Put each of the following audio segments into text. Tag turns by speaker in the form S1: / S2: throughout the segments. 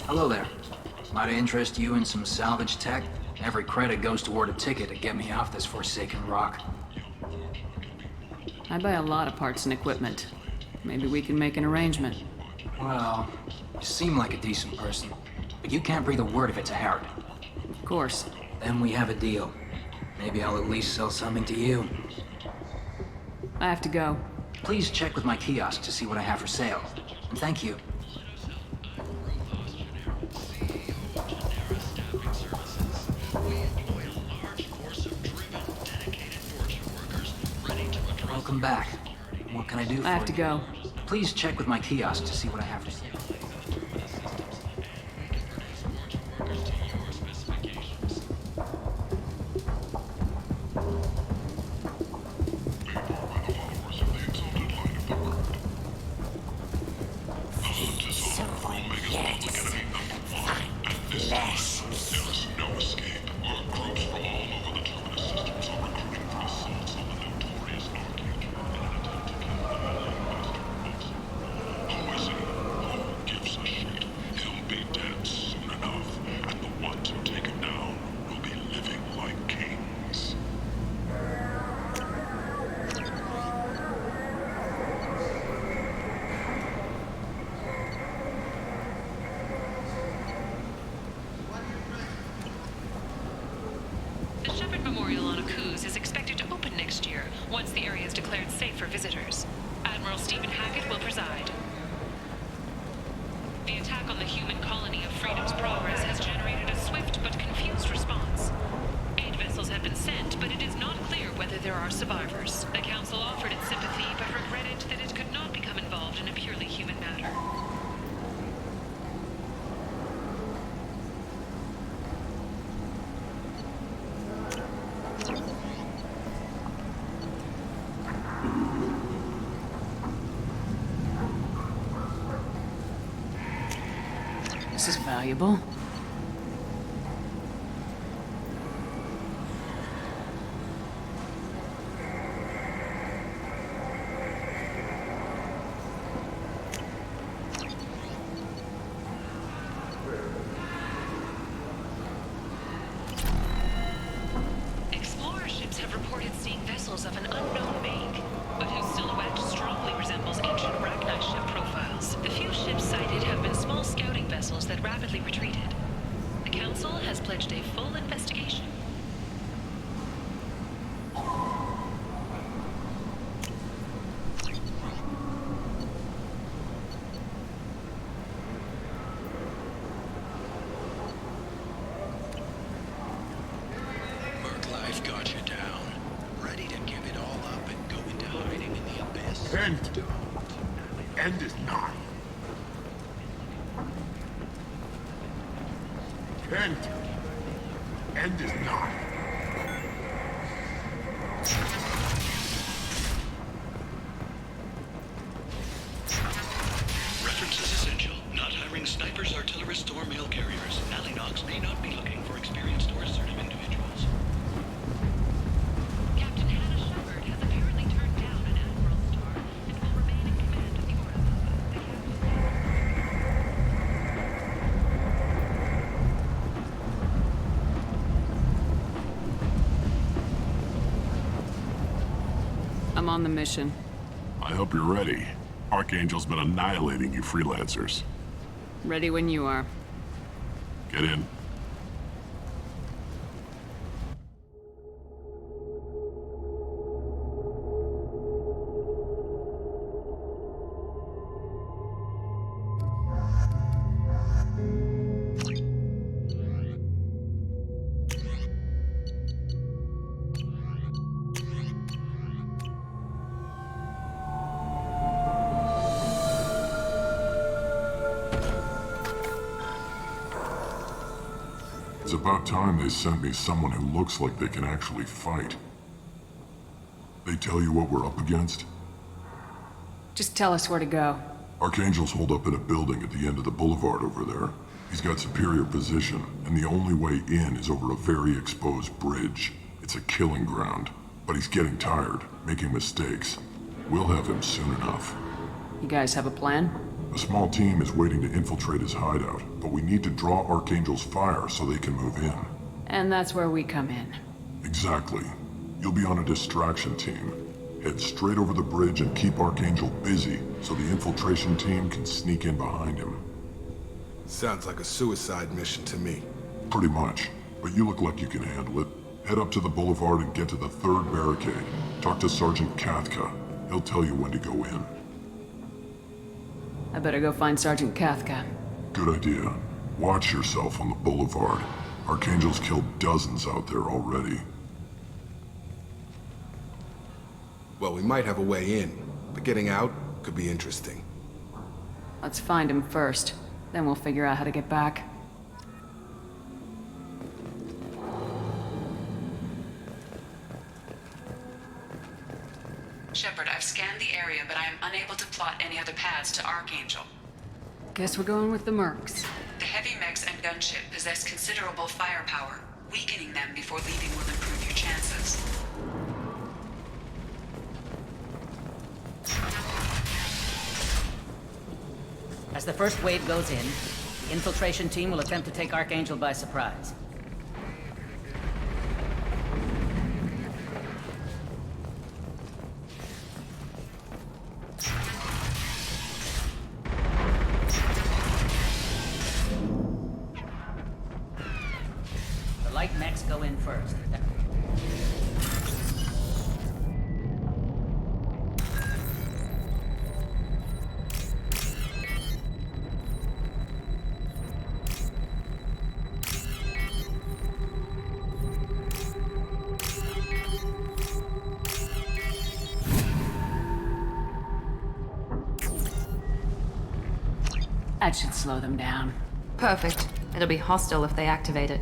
S1: Hello there. Might interest you in some salvage tech? Every credit goes toward a ticket to get me off this forsaken rock.
S2: I buy a lot of parts and equipment. Maybe we can make an arrangement.
S1: Well, you seem like a decent person, but you can't breathe a word if it's a Herod.
S2: Of course.
S1: Then we have a deal. Maybe I'll at least sell something to you.
S2: I have to go.
S1: Please check with my kiosk to see what I have for sale. And thank you. Welcome back. What can I do for you?
S2: I have to go.
S1: Please check with my kiosk to see what I have for sale.
S3: The Shepherd Memorial on Akuz is expected to open next year, once the area is declared safe for visitors. Admiral Stephen Hackett will preside. The attack on the human colony of Freedom's Progress has generated a swift but confused response. Aid vessels have been sent, but it is not clear whether there are survivors. The Council offered its sympathy, but regretted that it could not become involved in a purely human matter.
S2: This is valuable.
S3: Explorer ships have reported seeing vessels of an unknown make, but whose silhouette strongly resembles ancient Ragnar ship profiles. The few ships sighted have been small scouting vessels that rapidly retreated. The Council has pledged a full investigation.
S4: Work life got you down. Ready to give it all up and go into hiding in the abyss?
S5: End. End is nigh. End. End is nigh.
S4: Reference is essential. Not hiring snipers, artillerists, or mail carriers. Alinox may not be looking for experienced or assertive individuals.
S3: Captain Hannah Shepard has apparently turned down an Admiral star and will remain in command of the Orla.
S2: I'm on the mission.
S5: I hope you're ready. Archangel's been annihilating you freelancers.
S2: Ready when you are.
S5: Get in. It's about time they sent me someone who looks like they can actually fight. They tell you what we're up against?
S2: Just tell us where to go.
S5: Archangel's holed up in a building at the end of the boulevard over there. He's got superior position, and the only way in is over a very exposed bridge. It's a killing ground, but he's getting tired, making mistakes. We'll have him soon enough.
S2: You guys have a plan?
S5: A small team is waiting to infiltrate his hideout, but we need to draw Archangel's fire so they can move in.
S2: And that's where we come in.
S5: Exactly. You'll be on a distraction team. Head straight over the bridge and keep Archangel busy so the infiltration team can sneak in behind him.
S6: Sounds like a suicide mission to me.
S5: Pretty much, but you look like you can handle it. Head up to the boulevard and get to the third barricade. Talk to Sergeant Kathka. He'll tell you when to go in.
S2: I better go find Sergeant Kathka.
S5: Good idea. Watch yourself on the boulevard. Archangel's killed dozens out there already.
S6: Well, we might have a way in, but getting out could be interesting.
S2: Let's find him first. Then we'll figure out how to get back.
S3: Shepard, I've scanned the area, but I am unable to plot any other paths to Archangel.
S2: Guess we're going with the Mercs.
S3: The heavy mechs and gunship possess considerable firepower. Weakening them before leaving will improve your chances.
S7: As the first wave goes in, the infiltration team will attempt to take Archangel by surprise. The light mechs go in first.
S2: That should slow them down.
S8: Perfect. It'll be hostile if they activate it.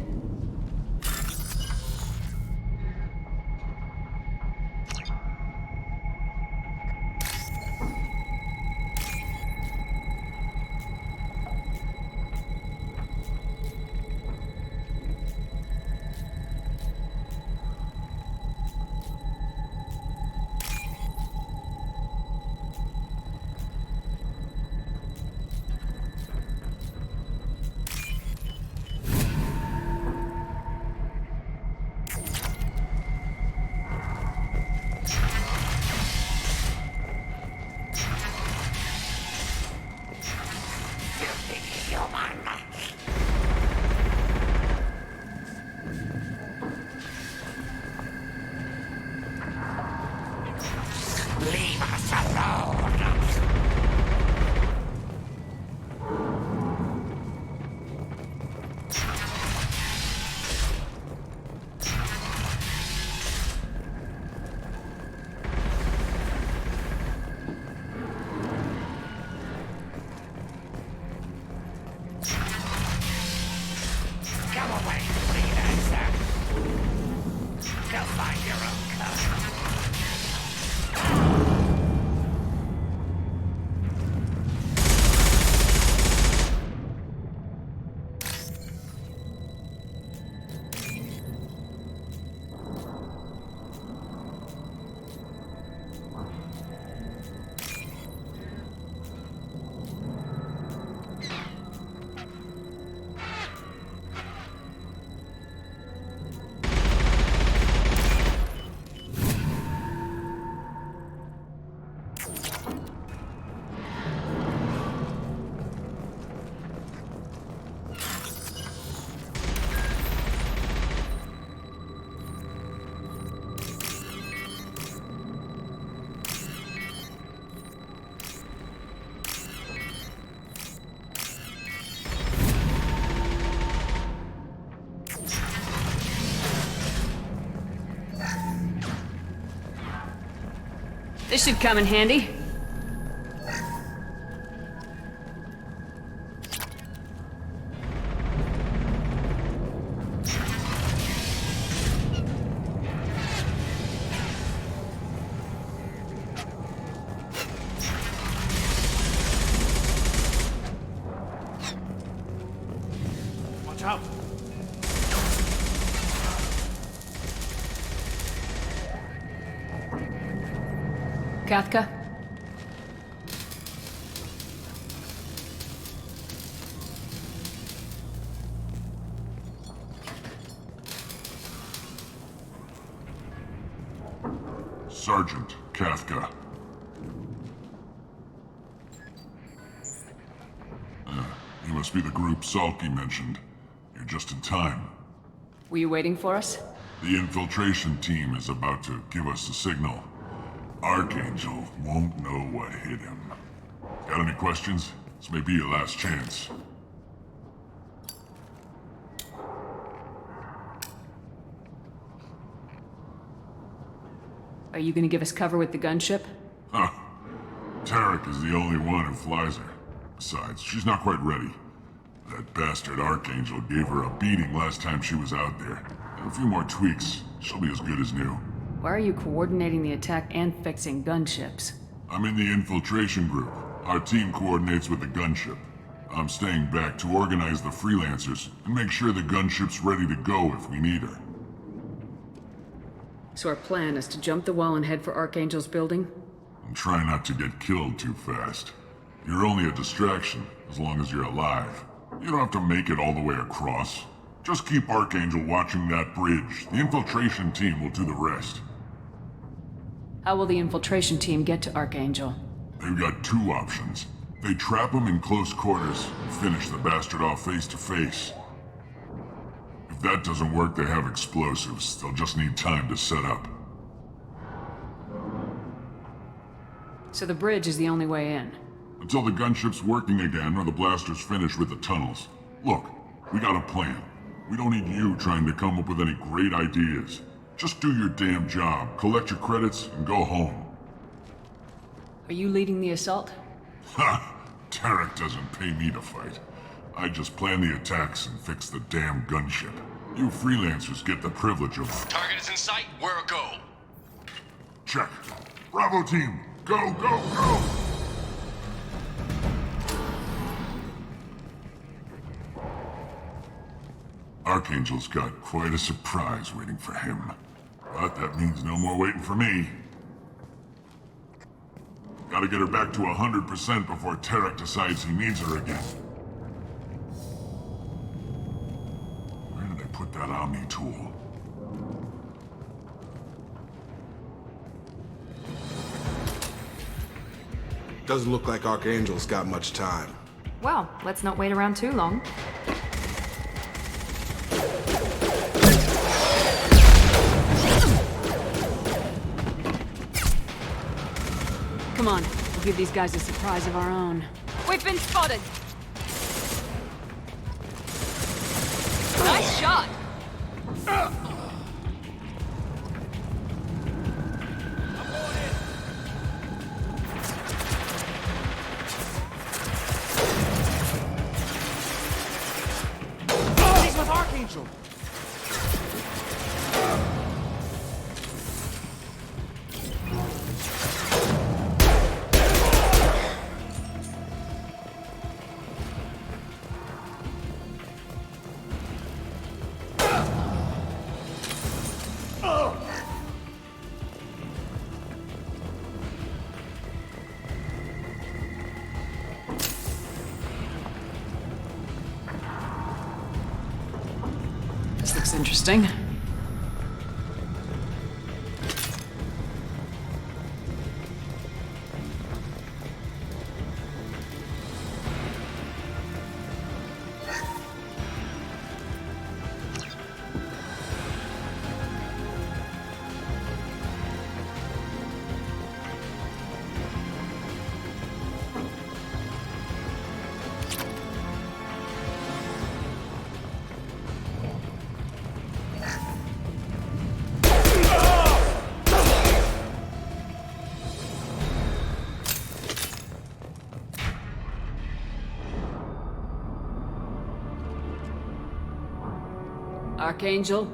S2: This should come in handy.
S6: Watch out!
S2: Kathka?
S5: Sergeant Kafka. You must be the group Salky mentioned. You're just in time.
S2: Were you waiting for us?
S5: The infiltration team is about to give us a signal. Archangel won't know what hit him. Got any questions? This may be your last chance.
S2: Are you gonna give us cover with the gunship?
S5: Huh. Tarek is the only one who flies her. Besides, she's not quite ready. That bastard Archangel gave her a beating last time she was out there. A few more tweaks, she'll be as good as new.
S2: Why are you coordinating the attack and fixing gunships?
S5: I'm in the infiltration group. Our team coordinates with the gunship. I'm staying back to organize the freelancers and make sure the gunship's ready to go if we need her.
S2: So our plan is to jump the wall and head for Archangel's building?
S5: And try not to get killed too fast. You're only a distraction, as long as you're alive. You don't have to make it all the way across. Just keep Archangel watching that bridge. The infiltration team will do the rest.
S2: How will the infiltration team get to Archangel?
S5: They've got two options. They trap him in close quarters and finish the bastard off face to face. If that doesn't work, they have explosives. They'll just need time to set up.
S2: So the bridge is the only way in.
S5: Until the gunship's working again or the blasters finish with the tunnels. Look, we got a plan. We don't need you trying to come up with any great ideas. Just do your damn job, collect your credits, and go home.
S2: Are you leading the assault?
S5: Ha! Tarek doesn't pay me to fight. I just plan the attacks and fix the damn gunship. You freelancers get the privilege of...
S4: Target is in sight. Where a go?
S5: Check. Bravo team! Go, go, go! Archangel's got quite a surprise waiting for him. But that means no more waiting for me. Gotta get her back to 100% before Tarek decides he needs her again. Where did I put that Omni tool?
S6: Doesn't look like Archangel's got much time.
S8: Well, let's not wait around too long.
S2: Come on, we'll give these guys a surprise of our own.
S9: We've been spotted! Nice shot!
S6: He's with Archangel!
S2: This looks interesting. Archangel?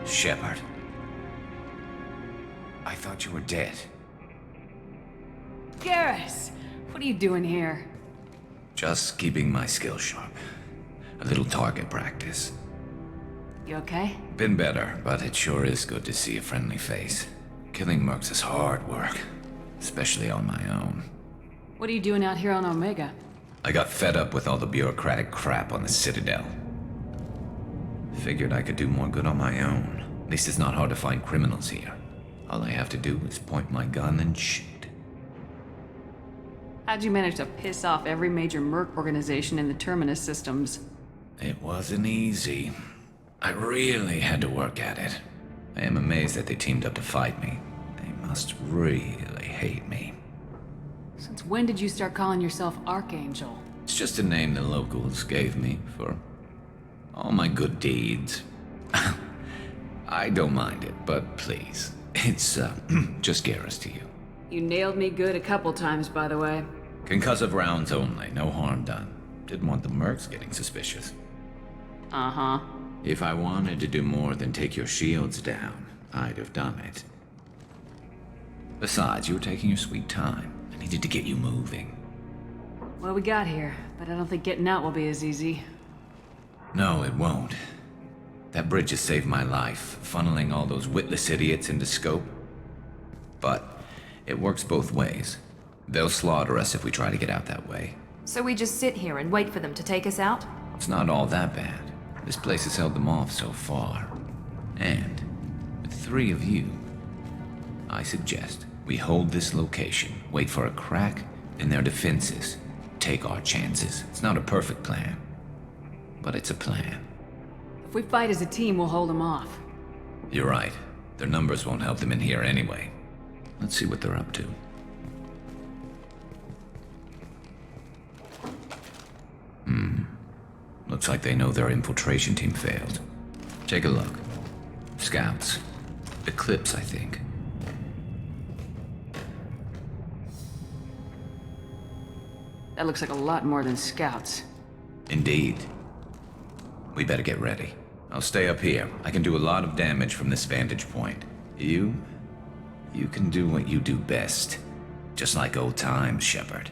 S10: Shepard. I thought you were dead.
S2: Garrus! What are you doing here?
S9: Just keeping my skills sharp. A little target practice.
S2: You okay?
S9: Been better, but it sure is good to see a friendly face. Killing mercs is hard work, especially on my own.
S2: What are you doing out here on Omega?
S9: I got fed up with all the bureaucratic crap on the Citadel. Figured I could do more good on my own. At least it's not hard to find criminals here. All I have to do is point my gun and shoot.
S2: How'd you manage to piss off every major merc organization in the Terminus systems?
S9: It wasn't easy. I really had to work at it. I am amazed that they teamed up to fight me. They must really hate me.
S2: Since when did you start calling yourself Archangel?
S9: It's just a name the locals gave me for all my good deeds. I don't mind it, but please, it's just Garrus to you.
S2: You nailed me good a couple times, by the way.
S9: Concussive rounds only, no harm done. Didn't want the mercs getting suspicious.
S2: Uh-huh.
S9: If I wanted to do more than take your shields down, I'd have done it. Besides, you were taking your sweet time. I needed to get you moving.
S2: Well, we got here, but I don't think getting out will be as easy.
S9: No, it won't. That bridge has saved my life, funneling all those witless idiots into scope. But it works both ways. They'll slaughter us if we try to get out that way.
S8: So we just sit here and wait for them to take us out?
S9: It's not all that bad. This place has held them off so far. And with 3 of you, I suggest we hold this location, wait for a crack in their defenses, take our chances. It's not a perfect plan, but it's a plan.
S2: If we fight as a team, we'll hold them off.
S9: You're right. Their numbers won't help them in here anyway. Let's see what they're up to. Looks like they know their infiltration team failed. Take a look. Scouts. Eclipse, I think.
S2: That looks like a lot more than scouts.
S9: Indeed. We better get ready. I'll stay up here. I can do a lot of damage from this vantage point. You can do what you do best. Just like old times, Shepard.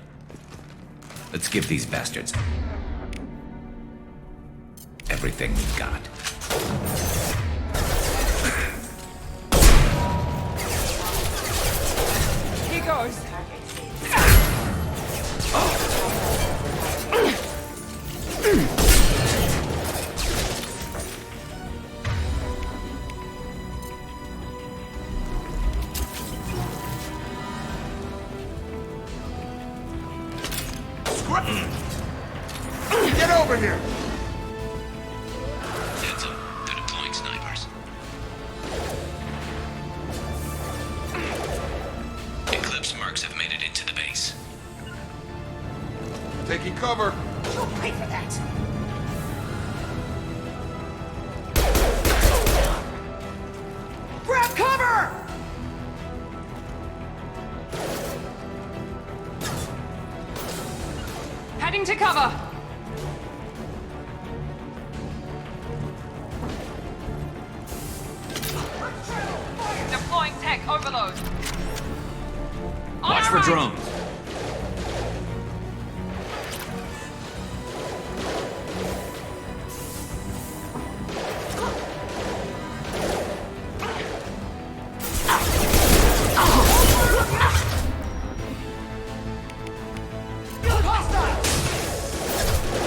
S9: Let's give these bastards everything we've got.
S2: Here goes!
S6: Get over here!
S4: Heads up, they're deploying snipers. Eclipse mercs have made it into the base.
S6: Taking cover.
S7: You'll pay for that. Grab cover!
S2: Heading to cover! Deploying tech overload.
S9: Watch for drones.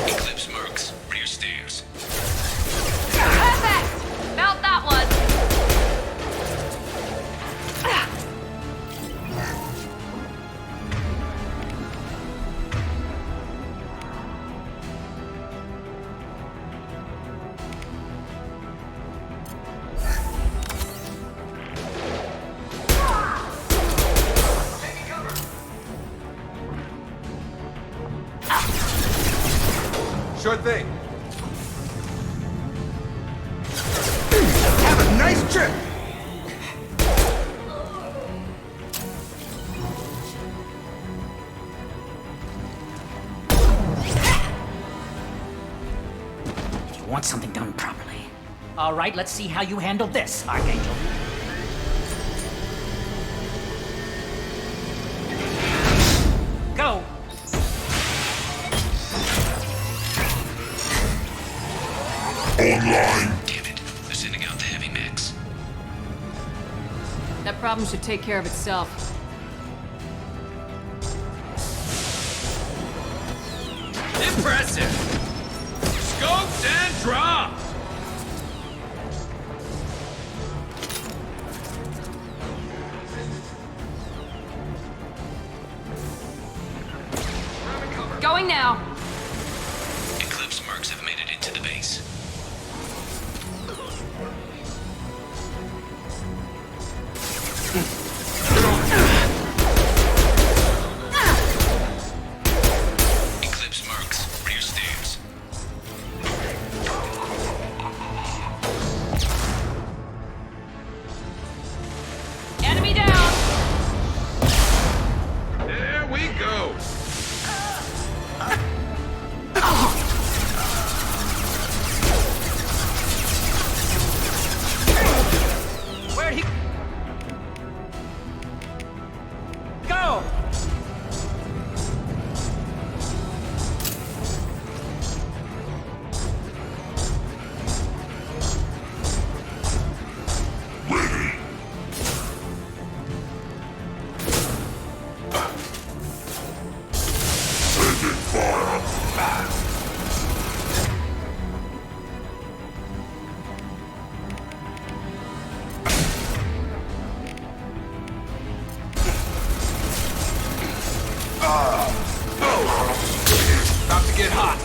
S4: Eclipse mercs, rear stairs.
S8: Perfect! Mount that one!
S6: Sure thing. Have a nice trip!
S7: You want something done properly. All right, let's see how you handle this, Archangel. Go!
S5: Online.
S9: Damn it. They're sending out the heavy mechs.
S2: That problem should take care of itself.
S10: Impressive! Scoped and dropped!
S2: Going now!
S9: Eclipse mercs have made it into the base. Eclipse mercs, rear stairs.
S2: Enemy down!
S10: There we go!
S7: Where'd he go?
S10: About to get hot.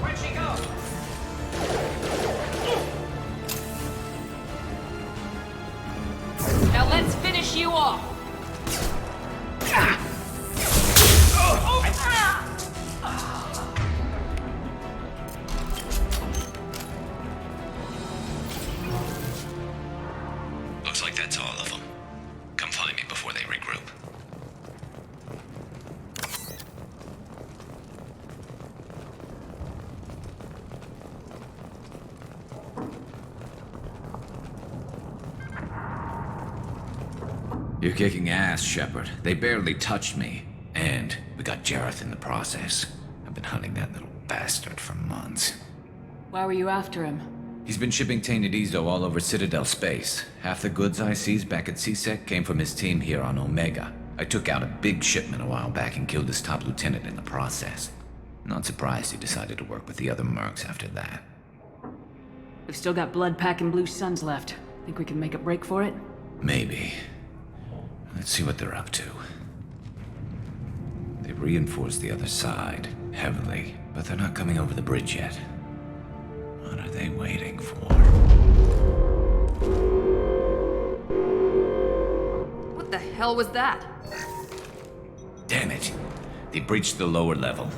S7: Where'd she go?
S2: Now let's finish you off!
S9: Looks like that's all of them. Come find me before they regroup. You're kicking ass, Shepard. They barely touched me. And we got Jareth in the process. I've been hunting that little bastard for months.
S2: Why were you after him?
S9: He's been shipping tainted Ezo all over Citadel space. Half the goods I seized back at CSEC came from his team here on Omega. I took out a big shipment a while back and killed his top lieutenant in the process. Not surprised he decided to work with the other mercs after that.
S2: We've still got Bloodpack and Blue Suns left. Think we can make a break for it?
S9: Maybe. Let's see what they're up to. They've reinforced the other side, heavily, but they're not coming over the bridge yet. What are they waiting for?
S8: What the hell was that?
S9: Damn it. They breached the lower level.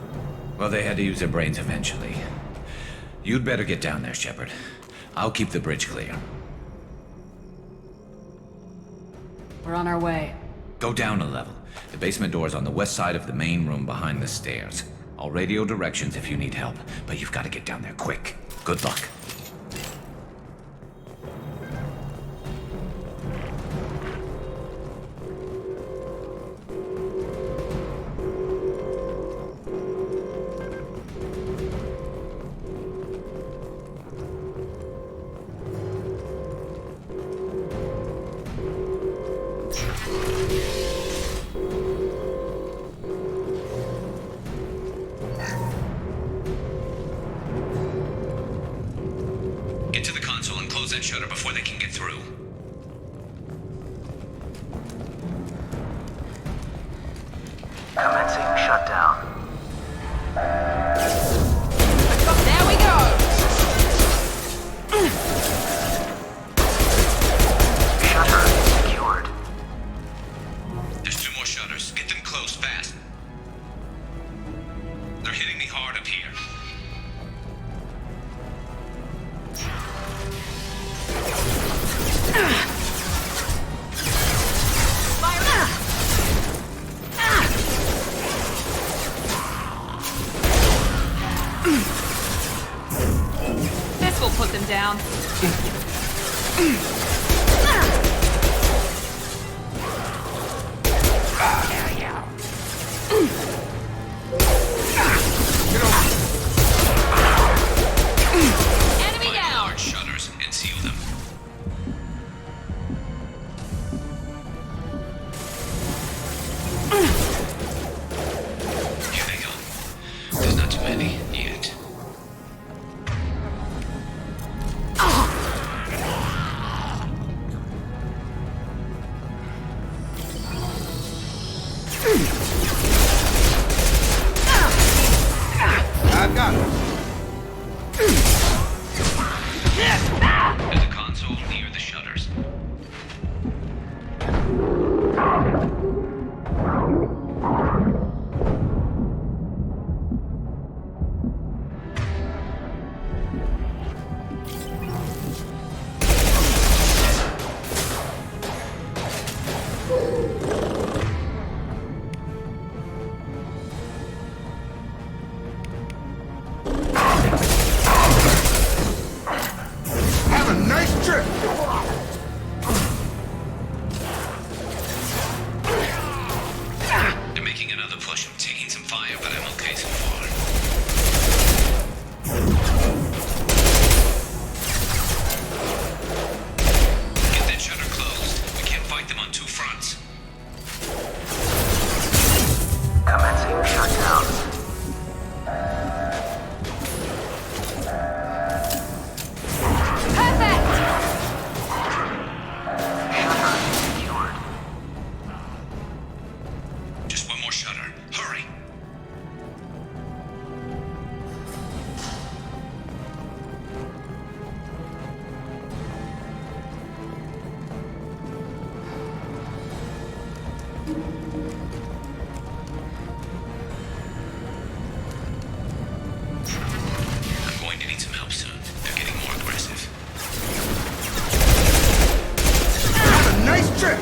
S9: Well, they had to use their brains eventually. You'd better get down there, Shepard. I'll keep the bridge clear.
S2: We're on our way.
S9: Go down a level. The basement door's on the west side of the main room behind the stairs. I'll radio directions if you need help, but you've got to get down there quick. Good luck. Get to the console and close that shutter before they can get through.
S1: Commencing shutdown.
S2: There we go!
S1: Shutter secured.
S9: There's 2 more shutters. Get them closed fast. They're hitting me hard up here.
S2: This will put them down.
S9: Not too many yet.
S6: I've got it.
S9: There's a console near the shutters.
S6: Have a nice trip.
S9: They're making another push. I'm taking some fire, but I'm okay so far. Get that shutter closed. We can't fight them on two fronts.
S1: Commencing shutdown.
S9: Just one more shutter. Hurry. I'm going to need some help soon. They're getting more aggressive.
S6: Have a nice trip.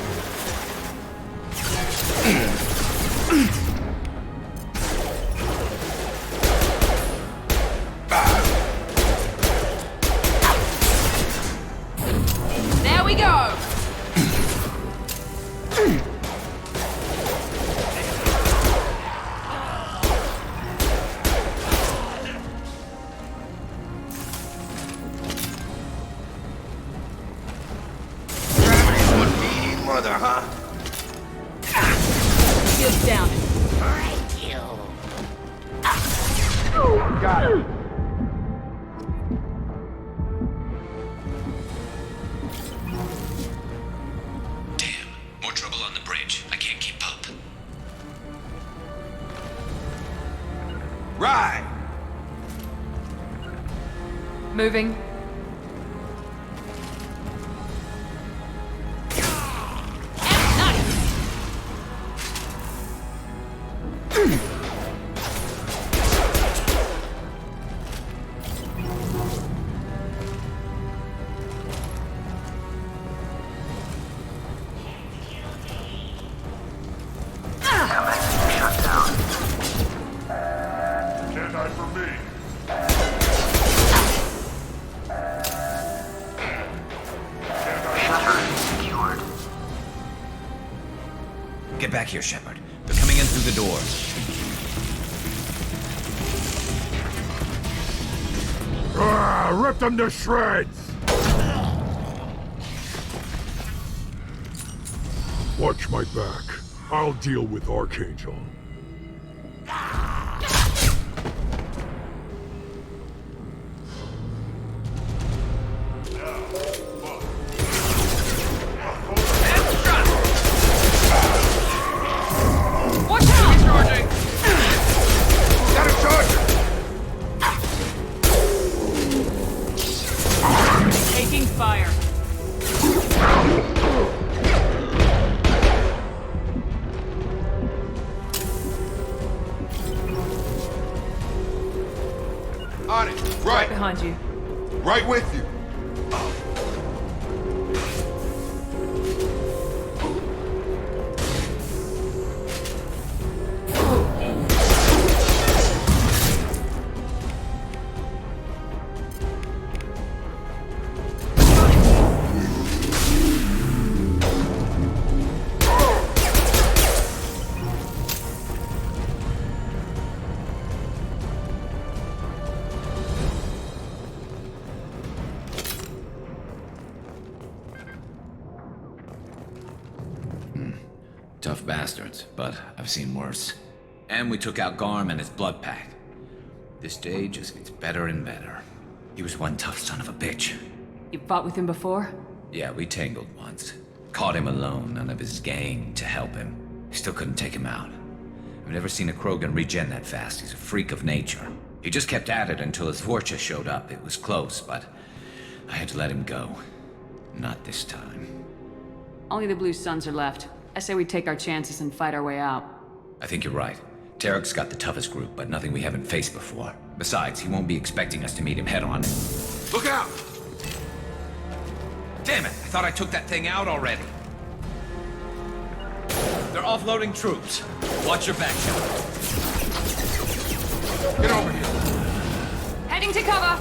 S8: There we go!
S6: Gravity's one mean mother, huh?
S2: Shields down.
S6: Got it.
S9: Damn. More trouble on the bridge. I can't keep up.
S6: Right.
S2: Moving.
S5: Jedi for me.
S10: Get back here, Shepard. They're coming in through the door.
S5: Rip them to shreds! Watch my back. I'll deal with Archangel.
S2: Watch out!
S10: Charging!
S6: Got a charger.
S2: Taking fire.
S6: On it. Right.
S2: Behind you.
S6: Right with you.
S9: Tough bastards, but I've seen worse. And we took out Garm and his blood pack. This day just gets better and better. He was one tough son of a bitch.
S2: You fought with him before?
S9: Yeah, we tangled once. Caught him alone, none of his gang to help him. Still couldn't take him out. I've never seen a Krogan regen that fast. He's a freak of nature. He just kept at it until his Vorcha showed up. It was close, but I had to let him go. Not this time.
S2: Only the Blue Suns are left. I say we take our chances and fight our way out.
S9: I think you're right. Tarek's got the toughest group, but nothing we haven't faced before. Besides, he won't be expecting us to meet him head-on.
S6: Look out!
S10: Damn it! I thought I took that thing out already. They're offloading troops. Watch your back, Shepard.
S6: Get over here.
S2: Heading to cover!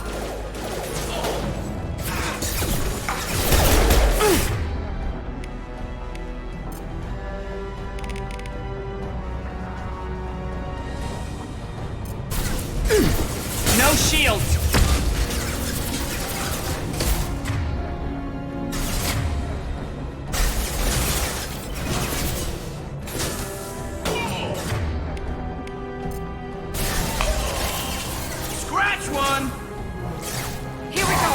S7: No shields!
S10: Scratch one!
S2: Here we go!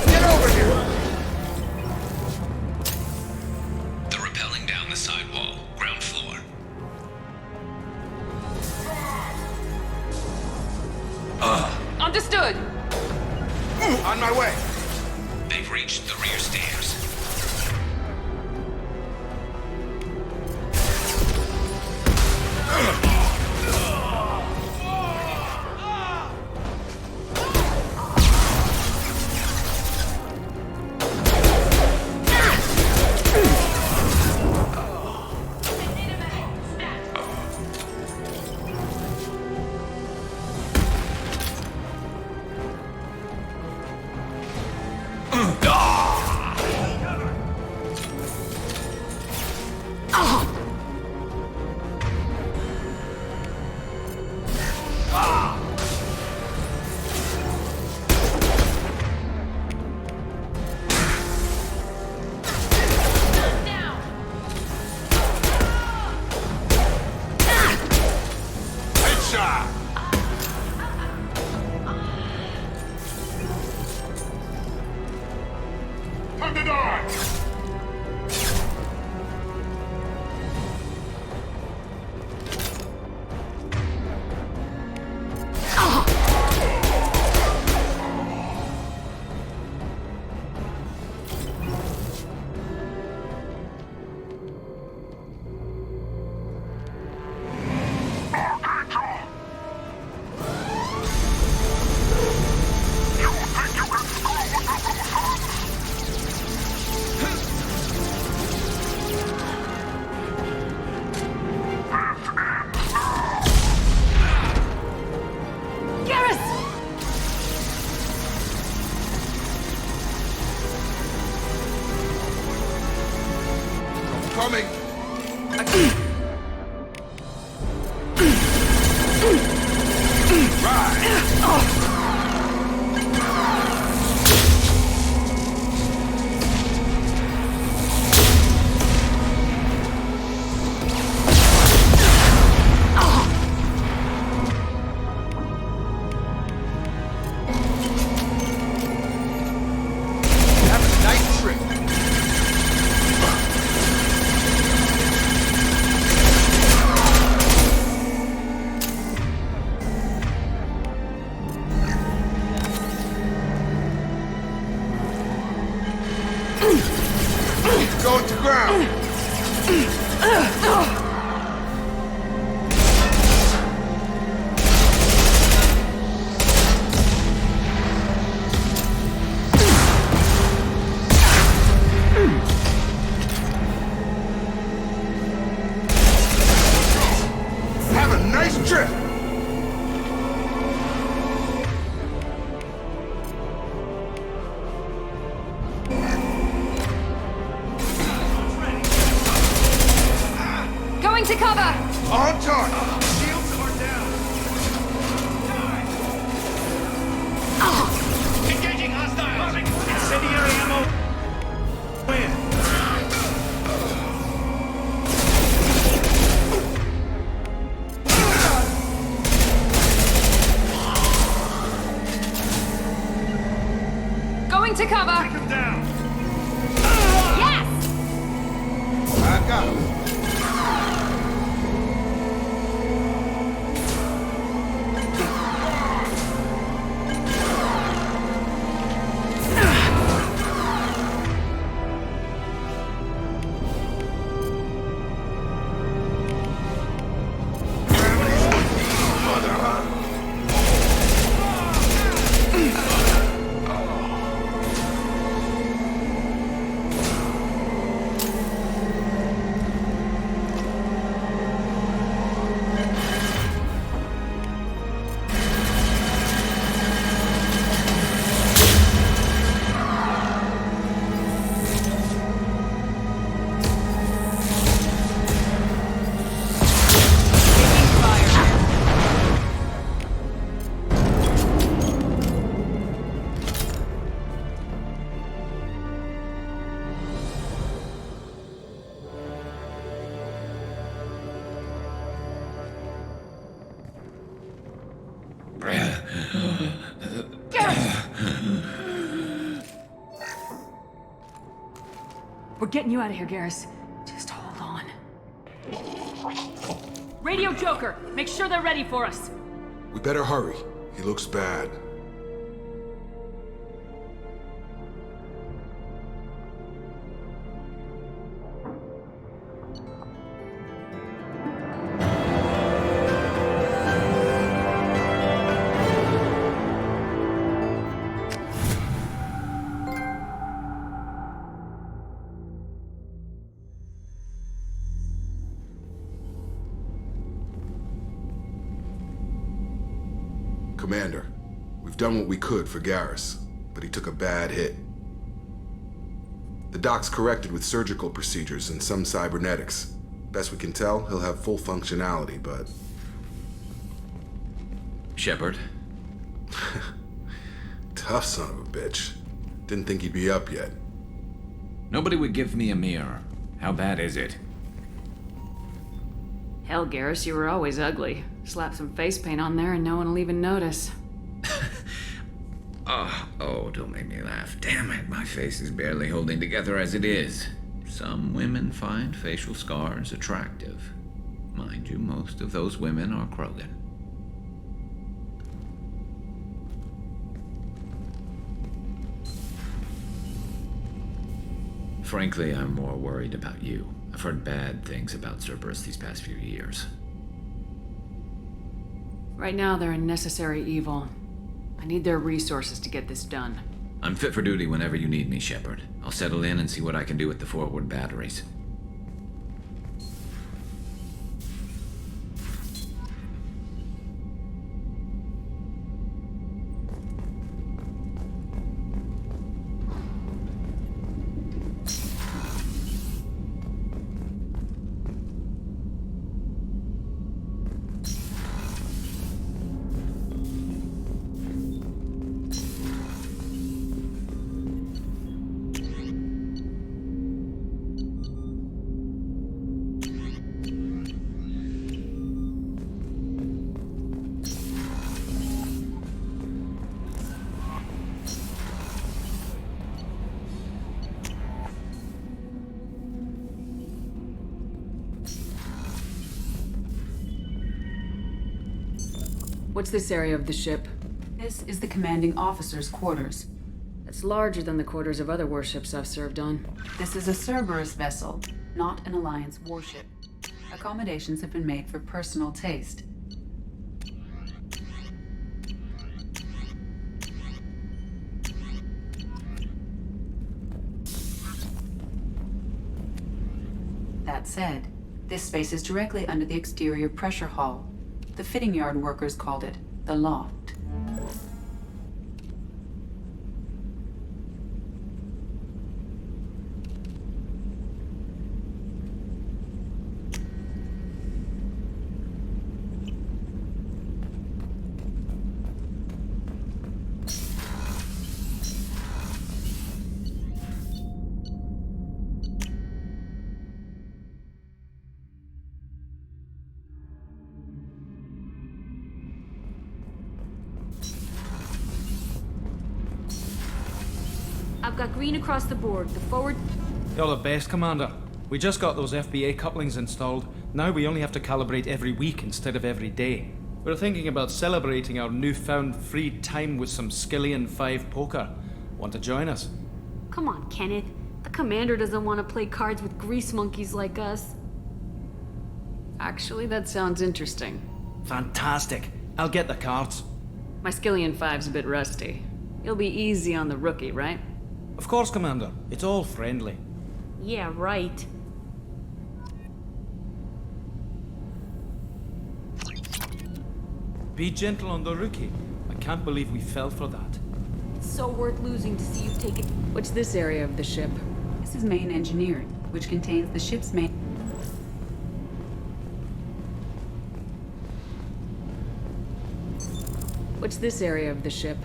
S6: Get over here!
S4: They're rappelling down the side wall, ground floor.
S2: Understood!
S6: On my way.
S4: They've reached the rear stairs.
S5: Time to die!
S6: Coming. Have a nice trip. Going to ground. Have a nice trip.
S2: Going to cover!
S6: On target.
S4: Shields are down. Engaging hostile. Incendiary
S8: To cover!
S11: Take him down!
S8: Yes!
S6: I got him.
S2: We're getting you out of here, Garrus. Just hold on. Radio Joker, make sure they're ready for us.
S6: We better hurry. He looks bad. Commander, we've done what we could for Garrus, but he took a bad hit. The doc's corrected with surgical procedures and some cybernetics. Best we can tell, he'll have full functionality, but...
S10: Shepard?
S6: Tough son of a bitch. Didn't think he'd be up yet.
S9: Nobody would give me a mirror. How bad is it?
S2: Hell, Garrus, you were always ugly. Slap some face paint on there and no one will even notice.
S9: Oh, don't make me laugh. Damn it, my face is barely holding together as it is. Some women find facial scars attractive. Mind you, most of those women are Krogan. Frankly, I'm more worried about you. I've heard bad things about Cerberus these past few years.
S2: Right now, they're a necessary evil. I need their resources to get this done.
S9: I'm fit for duty whenever you need me, Shepard. I'll settle in and see what I can do with the forward batteries.
S2: What's this area of the ship?
S12: This is the commanding officer's quarters.
S2: It's larger than the quarters of other warships I've served on.
S12: This is a Cerberus vessel, not an Alliance warship. Accommodations have been made for personal taste. That said, this space is directly under the exterior pressure hull. The fitting yard workers called it the loft.
S8: I've got green across the board. The forward...
S11: You're the best, Commander. We just got those FBA couplings installed. Now we only have to calibrate every week instead of every day. We're thinking about celebrating our newfound free time with some Skillian 5 poker. Want to join us?
S8: Come on, Kenneth. The commander doesn't want to play cards with grease monkeys like us.
S2: Actually, that sounds interesting.
S11: Fantastic. I'll get the cards.
S2: My Skillian 5's a bit rusty. You'll be easy on the rookie, right?
S11: Of course, Commander. It's all friendly.
S8: Yeah, right.
S11: Be gentle on the rookie. I can't believe we fell for that.
S8: It's so worth losing to see you take it.
S2: What's this area of the ship?
S12: This is main engineering, which contains the ship's main...
S2: What's this area of the ship?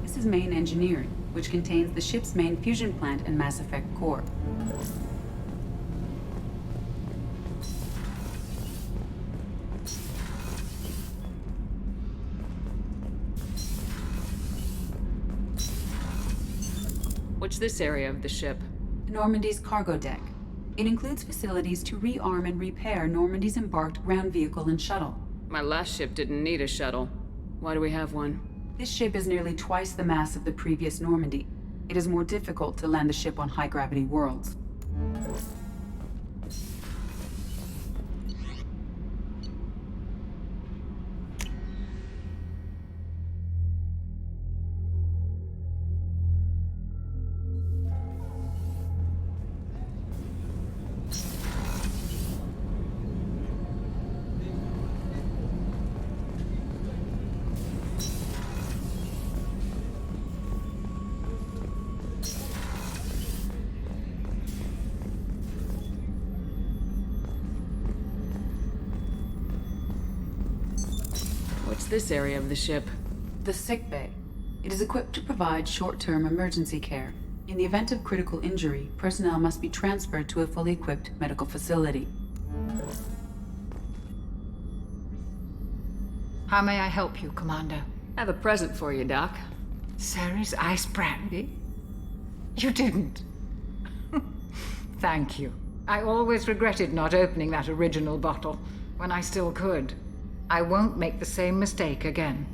S12: This is main engineering, which contains the ship's main fusion plant and Mass Effect core.
S2: What's this area of the ship?
S12: Normandy's cargo deck. It includes facilities to rearm and repair Normandy's embarked ground vehicle and shuttle.
S2: My last ship didn't need a shuttle. Why do we have one?
S12: This ship is nearly twice the mass of the previous Normandy. It is more difficult to land the ship on high-gravity worlds.
S2: What's this area of the ship?
S12: The sick bay. It is equipped to provide short-term emergency care. In the event of critical injury, personnel must be transferred to a fully equipped medical facility.
S13: How may I help you, Commander?
S2: I have a present for you, Doc.
S13: Ceres ice brandy? You didn't. Thank you. I always regretted not opening that original bottle when I still could. I won't make the same mistake again.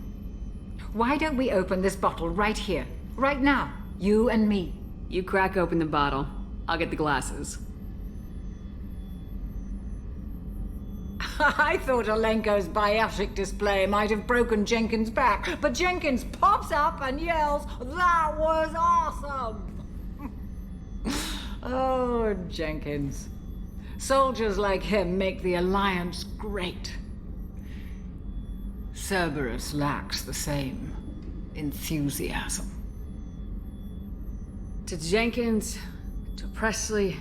S13: Why don't we open this bottle right here, right now, you and me?
S2: You crack open the bottle. I'll get the glasses.
S13: I thought Alenko's biotic display might have broken Jenkins' back, but Jenkins pops up and yells, "That was awesome!" Oh, Jenkins. Soldiers like him make the Alliance great. Cerberus lacks the same enthusiasm.
S2: To Jenkins, to Presley,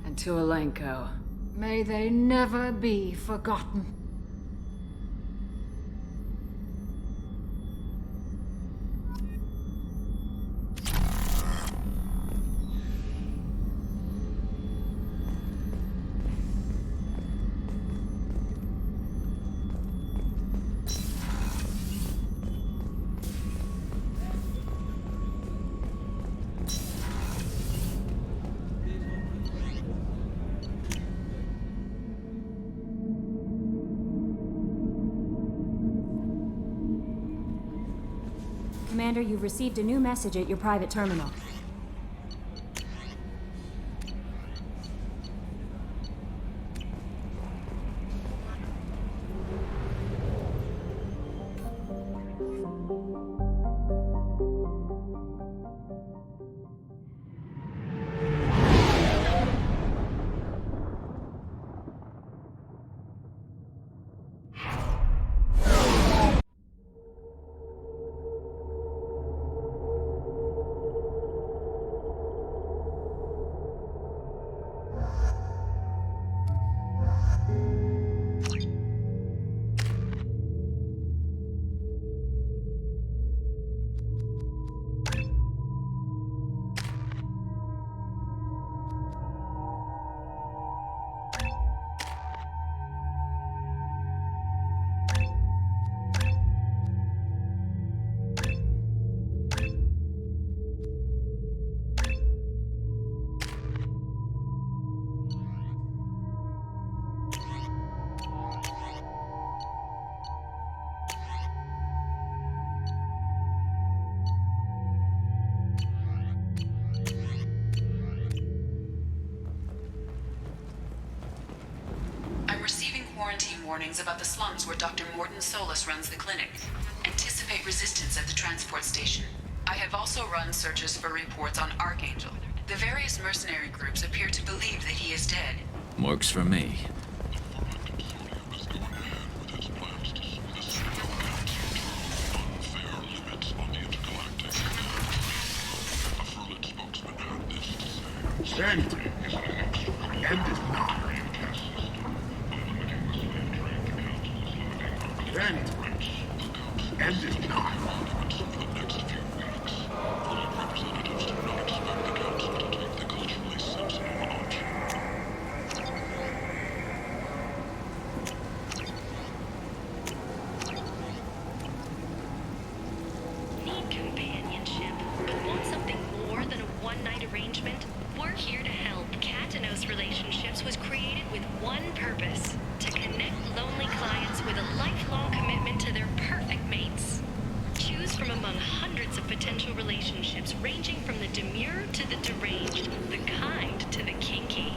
S2: and to Alenko.
S13: May they never be forgotten.
S14: Commander, you've received a new message at your private terminal.
S12: warnings about the slums where Dr. Morton Solus runs the clinic. Anticipate resistance at the transport station. I have also run searches for reports on Archangel. The various mercenary groups appear to believe that he is dead.
S9: Works for me.
S5: End is not. End is not.
S3: Need companionship, but want something more than a one-night arrangement? We're here to help. Katanos Relationships was created with one purpose: to connect lonely clients with a lifelong commitment to their perfect mates. Choose from among hundreds of potential relationships ranging from the demure to the deranged, the kind to the kinky.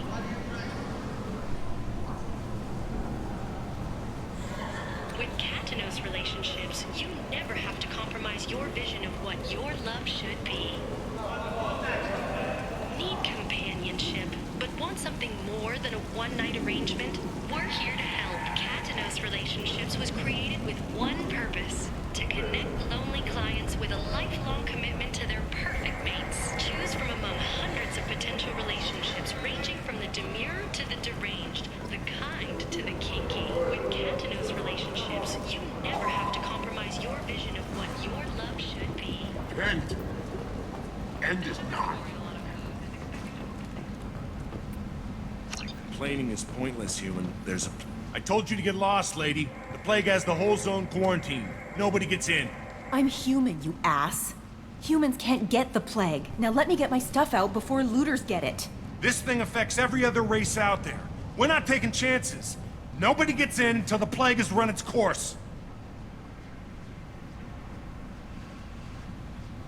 S3: With Katanos Relationships, you never have to compromise your vision of what your love should be. Need companionship, but want something more than a one-night arrangement? We're here to help. Katanos Relationships was created with one purpose: to connect lonely clients with a lifelong commitment to their perfect mates. Choose from among hundreds of potential relationships ranging from the demure to the deranged, the kind to the kinky. With Katanos Relationships, you never have to compromise your vision of what your love should be.
S5: End is not.
S15: Complaining is pointless, human. I told you to get lost, lady. The plague has the whole zone quarantined. Nobody gets in.
S16: I'm human, you ass. Humans can't get the plague. Now let me get my stuff out before looters get it.
S15: This thing affects every other race out there. We're not taking chances. Nobody gets in until the plague has run its course.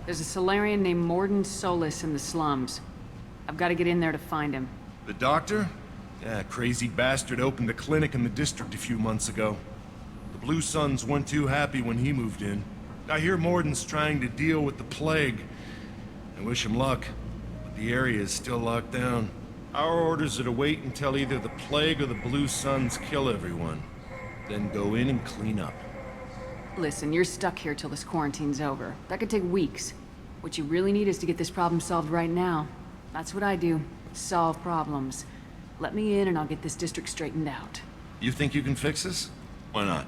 S2: There's a Solarian named Morton Solus in the slums. I've got to get in there to find him.
S15: The doctor? Yeah, crazy bastard opened a clinic in the district a few months ago. The Blue Suns weren't too happy when he moved in. I hear Morton's trying to deal with the plague. I wish him luck, but the area is still locked down. Our orders are to wait until either the plague or the Blue Suns kill everyone. Then go in and clean up.
S2: Listen, you're stuck here till this quarantine's over. That could take weeks. What you really need is to get this problem solved right now. That's what I do. Solve problems. Let me in and I'll get this district straightened out.
S15: You think you can fix this? Why not?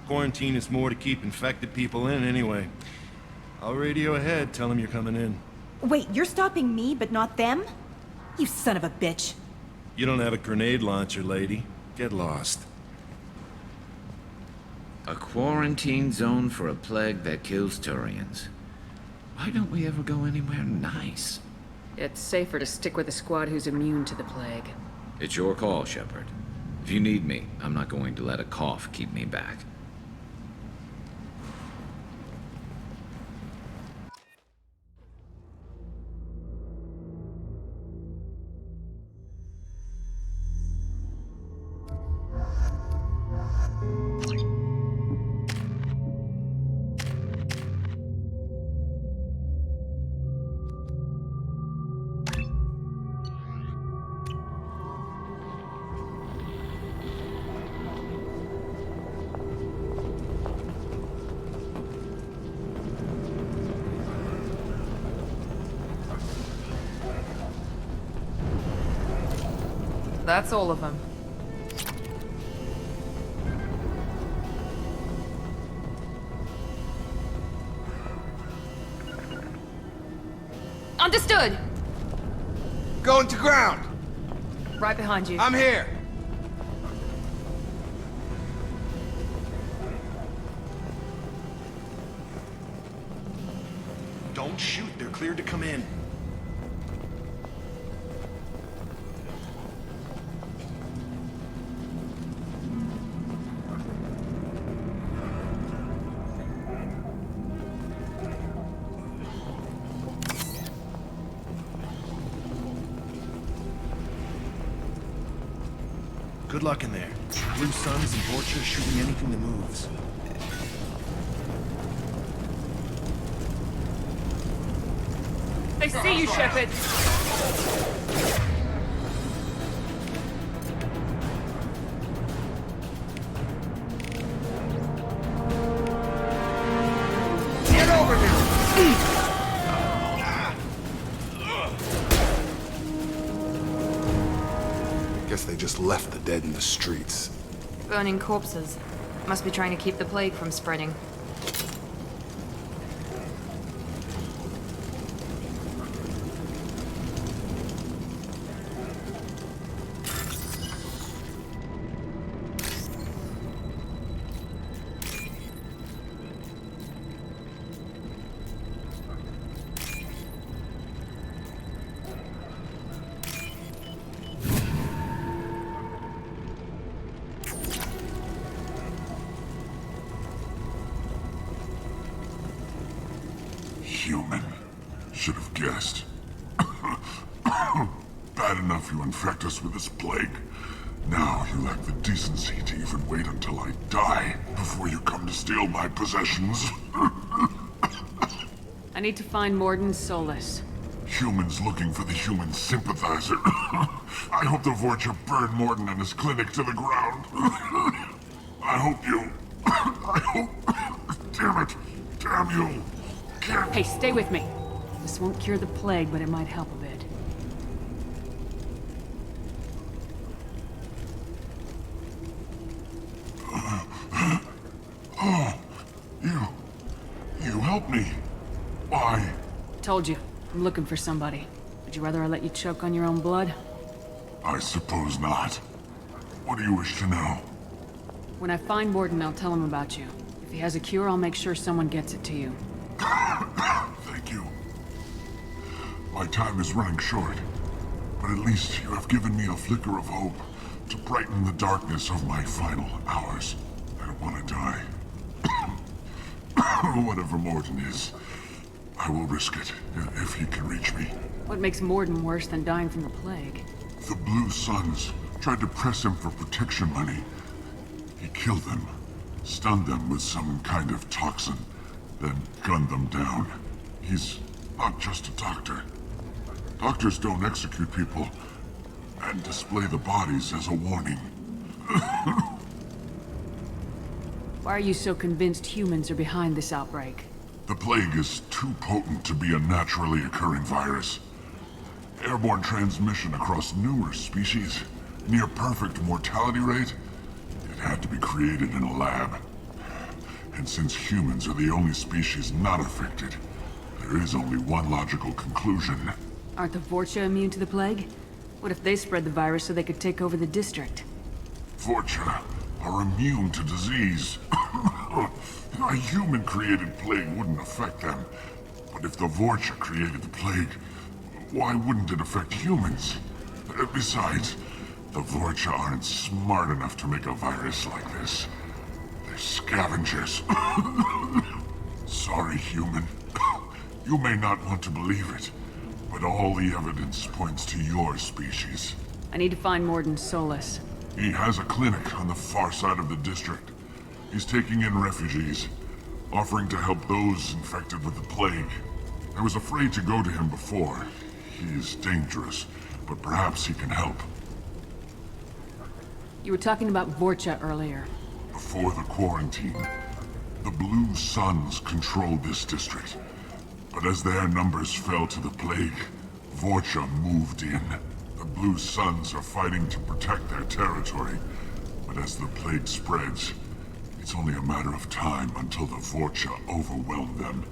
S15: Quarantine is more to keep infected people in anyway. I'll radio ahead, tell them you're coming in.
S16: Wait, you're stopping me, but not them? You son of a bitch.
S15: You don't have a grenade launcher, lady. Get lost.
S9: A quarantine zone for a plague that kills Turians. Why don't we ever go anywhere nice?
S2: It's safer to stick with a squad who's immune to the plague.
S9: It's your call, Shepard. If you need me, I'm not going to let a cough keep me back.
S17: That's all of them.
S2: Understood!
S18: Going to ground!
S17: Right behind you.
S18: I'm here!
S15: Don't shoot, they're cleared to come in. Good luck in there. Blue Suns and Vorcha shooting anything that moves.
S2: They see you, Shepard!
S18: Get over here!
S6: Guess they just left the dead in the streets.
S17: Burning corpses. Must be trying to keep the plague from spreading.
S5: Human. Should have guessed. Bad enough you infect us with this plague. Now you lack the decency to even wait until I die before you come to steal my possessions.
S2: I need to find Morden Solus.
S5: Humans looking for the human sympathizer. I hope the Vorcha burn Morden and his clinic to the ground. I hope you... I hope... Damn it. Damn you.
S2: Hey, stay with me. This won't cure the plague, but it might help a bit.
S5: Oh, you helped me. Why?
S2: Told you, I'm looking for somebody. Would you rather I let you choke on your own blood?
S5: I suppose not. What do you wish to know?
S2: When I find Morden, I'll tell him about you. If he has a cure, I'll make sure someone gets it to you.
S5: Thank you. My time is running short, but at least you have given me a flicker of hope to brighten the darkness of my final hours. I don't want to die. Whatever Morden is, I will risk it if he can reach me.
S2: What makes Morden worse than dying from the plague?
S5: The Blue Suns tried to press him for protection money. He killed them, stunned them with some kind of toxin, then gunned them down. He's not just a doctor. Doctors don't execute people and display the bodies as a warning.
S2: Why are you so convinced humans are behind this outbreak?
S5: The plague is too potent to be a naturally occurring virus. Airborne transmission across numerous species, near perfect mortality rate. It had to be created in a lab. And since humans are the only species not affected, there is only one logical conclusion.
S2: Aren't the Vorcha immune to the plague? What if they spread the virus so they could take over the district?
S5: Vorcha are immune to disease. A human-created plague wouldn't affect them. But if the Vorcha created the plague, why wouldn't it affect humans? Besides, the Vorcha aren't smart enough to make a virus like this. They're scavengers. Sorry, human. You may not want to believe it, but all the evidence points to your species.
S2: I need to find Morden Solus.
S5: He has a clinic on the far side of the district. He's taking in refugees, offering to help those infected with the plague. I was afraid to go to him before. He is dangerous, but perhaps he can help.
S2: You were talking about Vorcha earlier.
S5: Before the quarantine, the Blue Suns controlled this district. But as their numbers fell to the plague, Vorcha moved in. The Blue Suns are fighting to protect their territory. But as the plague spreads, it's only a matter of time until the Vorcha overwhelm them.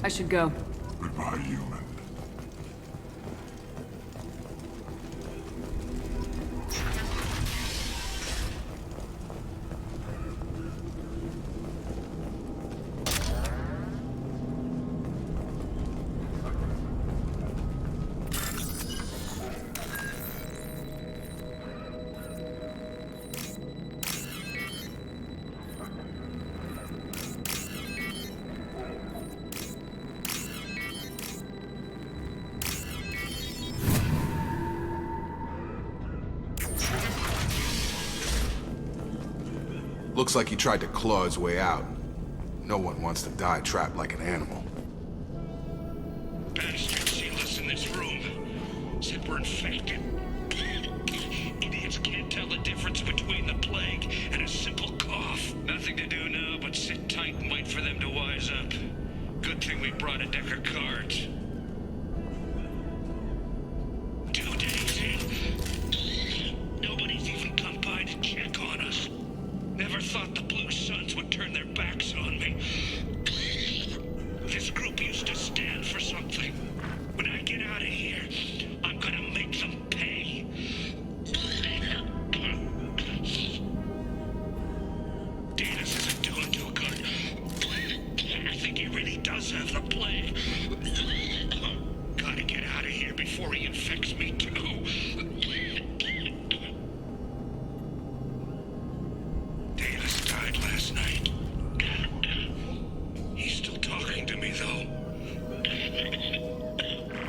S2: I should go.
S5: Goodbye, human.
S6: Looks like he tried to claw his way out. No one wants to die trapped like an animal.
S4: Bastard sealed us in this room. Said we're infected. Idiots can't tell the difference between the plague and a simple cough. Nothing to do now but sit tight and wait for them to wise up. Good thing we brought a deck of cards. 2 days in. Nobody's even come by to check on us. Never thought the Blue Suns would turn their backs on me. This group used to stand for something. When I get out of here, I'm gonna make them pay. Danis isn't doing too good. I think he really does have the plague. Gotta get out of here before he infects me too. Danis died last night. He's still talking to me, though.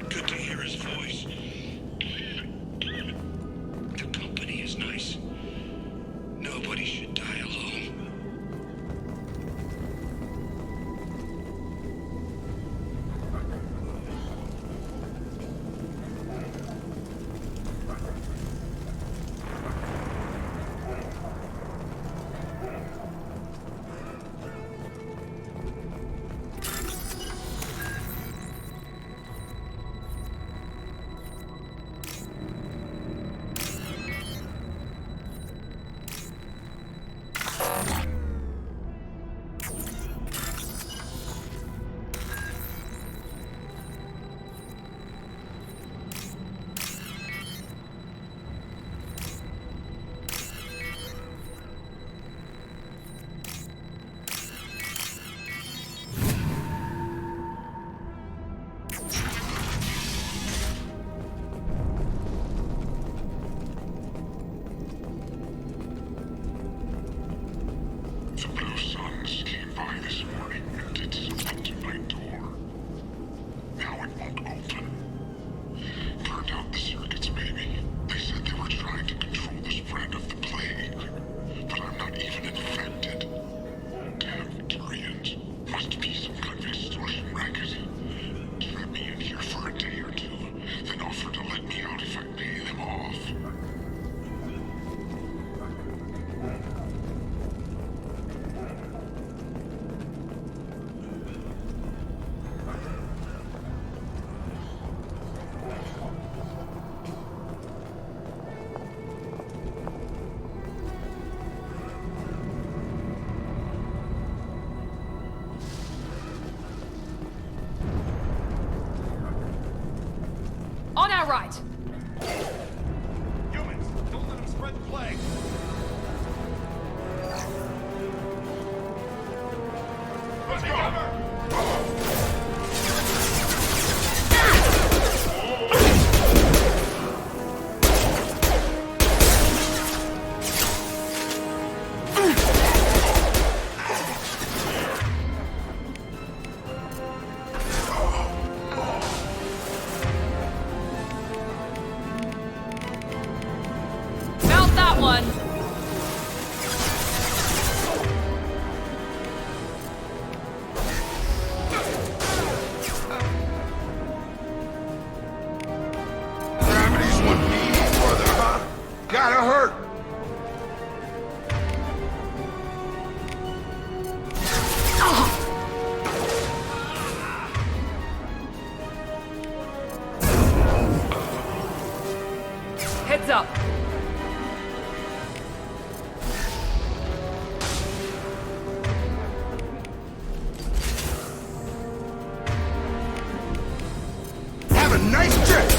S4: Good to hear his voice. The company is nice. Nobody should die alone.
S5: The Blue Suns came by this morning and did something to my door. Now it won't open. Turned out the circuits, maybe. They said they were trying to control the spread of the plague. But I'm not even infected. Damn Turians. Must be some kind of extortion racket. Trap me in here for a day or two, then offer to let me out if I pay them off.
S2: On our right!
S15: Humans, don't let them spread the plague. Let's go!
S2: Mount that one!
S18: Gravity's one mean brother, huh? Gotta hurt.
S2: Heads up!
S18: Have a nice trip.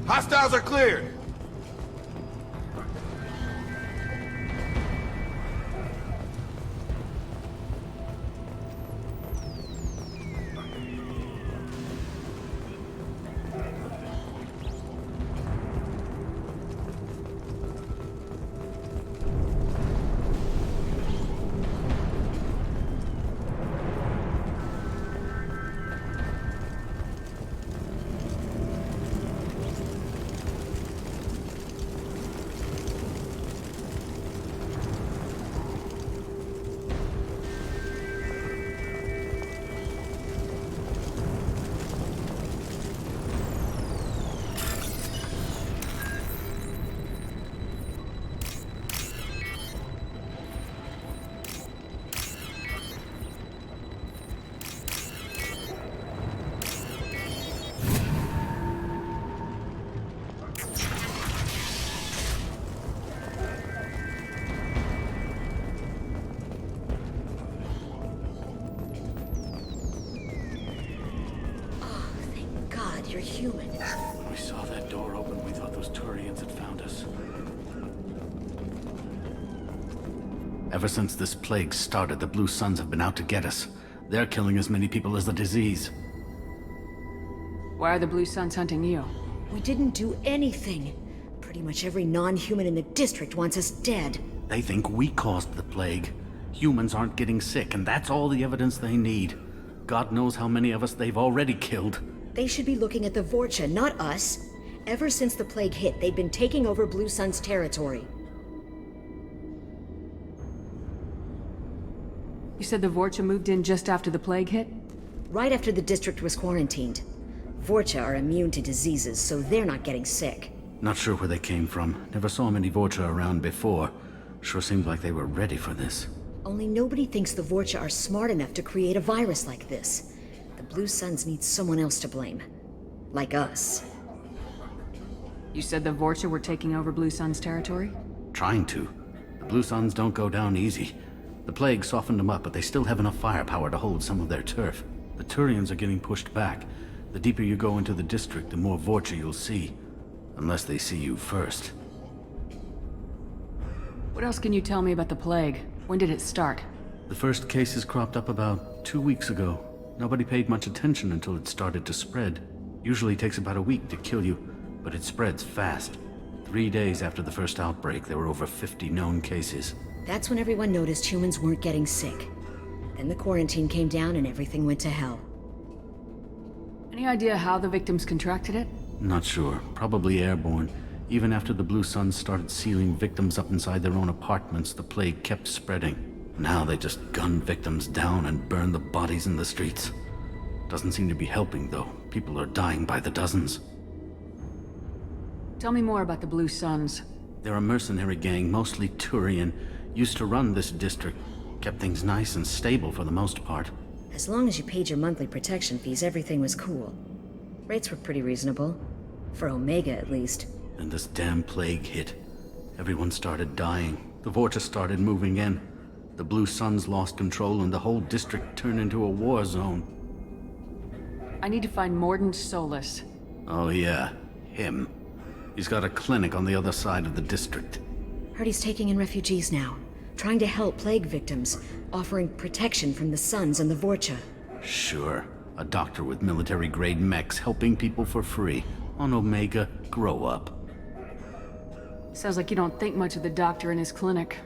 S18: Hostiles are cleared.
S19: Ever since this plague started, the Blue Suns have been out to get us. They're killing as many people as the disease.
S2: Why are the Blue Suns hunting you?
S20: We didn't do anything. Pretty much every non-human in the district wants us dead.
S19: They think we caused the plague. Humans aren't getting sick, and that's all the evidence they need. God knows how many of us they've already killed.
S20: They should be looking at the Vorcha, not us. Ever since the plague hit, they've been taking over Blue Sun's territory.
S2: You said the Vorcha moved in just after the plague hit?
S20: Right after the district was quarantined. Vorcha are immune to diseases, so they're not getting sick.
S19: Not sure where they came from. Never saw many Vorcha around before. Sure seemed like they were ready for this.
S20: Only nobody thinks the Vorcha are smart enough to create a virus like this. The Blue Suns need someone else to blame. Like us.
S2: You said the Vorcha were taking over Blue Sun's territory?
S19: Trying to. The Blue Suns don't go down easy. The plague softened them up, but they still have enough firepower to hold some of their turf. The Turians are getting pushed back. The deeper you go into the district, the more Vorcha you'll see. Unless they see you first.
S2: What else can you tell me about the plague? When did it start?
S19: The first cases cropped up about 2 weeks ago. Nobody paid much attention until it started to spread. Usually takes about a week to kill you, but it spreads fast. 3 days after the first outbreak, there were over 50 known cases.
S20: That's when everyone noticed humans weren't getting sick. Then the quarantine came down and everything went to hell.
S2: Any idea how the victims contracted it?
S19: Not sure. Probably airborne. Even after the Blue Suns started sealing victims up inside their own apartments, the plague kept spreading. Now they just gun victims down and burn the bodies in the streets. Doesn't seem to be helping, though. People are dying by the dozens.
S2: Tell me more about the Blue Suns.
S19: They're a mercenary gang, mostly Turian. Used to run this district. Kept things nice and stable for the most part.
S20: As long as you paid your monthly protection fees, everything was cool. Rates were pretty reasonable. For Omega, at least.
S19: And this damn plague hit. Everyone started dying. The Vorcha started moving in. The Blue Suns lost control and the whole district turned into a war zone.
S2: I need to find Mordin Solus.
S19: Oh yeah, him. He's got a clinic on the other side of the district.
S20: Heard he's taking in refugees now. Trying to help plague victims. Offering protection from the Suns and the Vorcha.
S19: Sure. A doctor with military-grade mechs helping people for free. On Omega, grow up.
S2: Sounds like you don't think much of the doctor in his clinic.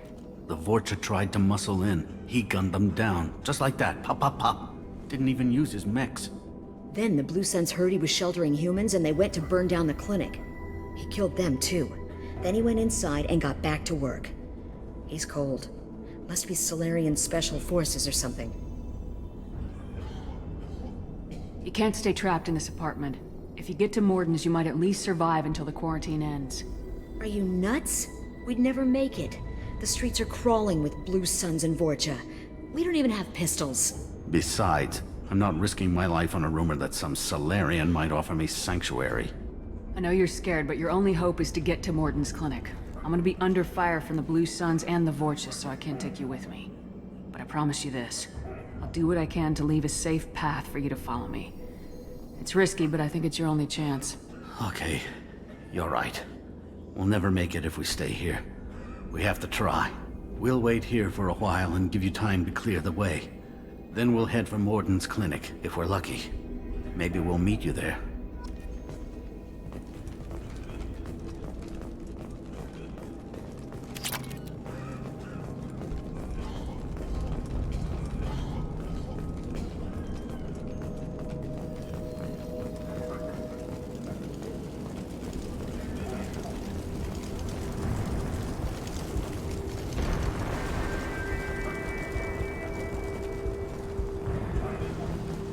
S19: The Vorcha tried to muscle in. He gunned them down. Just like that. Pop, pop, pop. Didn't even use his mechs.
S20: Then the Blue Suns heard he was sheltering humans and they went to burn down the clinic. He killed them too. Then he went inside and got back to work. He's cold. Must be Solarian Special Forces or something.
S2: You can't stay trapped in this apartment. If you get to Mordin's, you might at least survive until the quarantine ends.
S20: Are you nuts? We'd never make it. The streets are crawling with Blue Suns and Vorcha. We don't even have pistols.
S19: Besides, I'm not risking my life on a rumor that some Solarian might offer me sanctuary.
S2: I know you're scared, but your only hope is to get to Mordin's clinic. I'm gonna be under fire from the Blue Suns and the Vorcha, so I can't take you with me. But I promise you this. I'll do what I can to leave a safe path for you to follow me. It's risky, but I think it's your only chance.
S19: Okay, you're right. We'll never make it if we stay here. We have to try. We'll wait here for a while and give you time to clear the way. Then we'll head for Mordin's clinic, if we're lucky. Maybe we'll meet you there.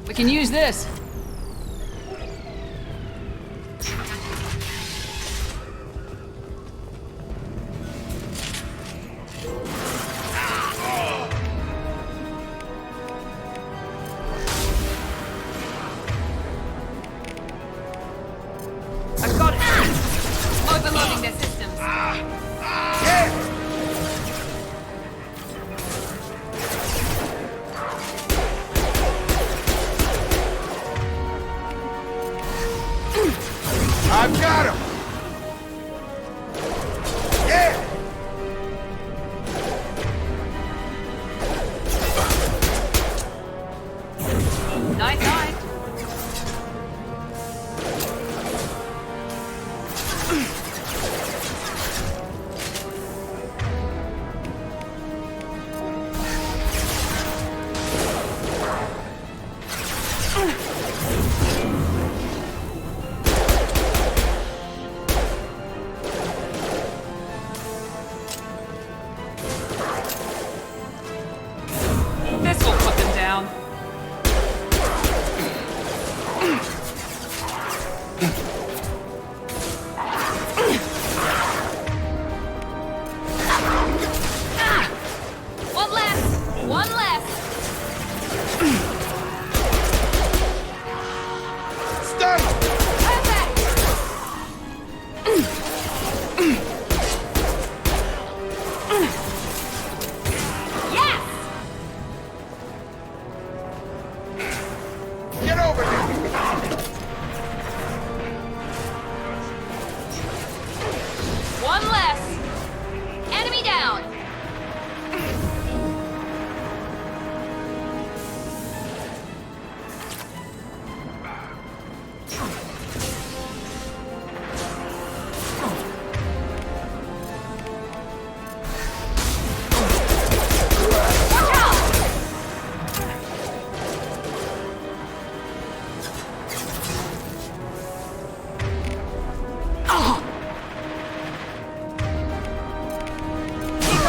S2: We can use this.
S17: I've got it! Overloading their systems.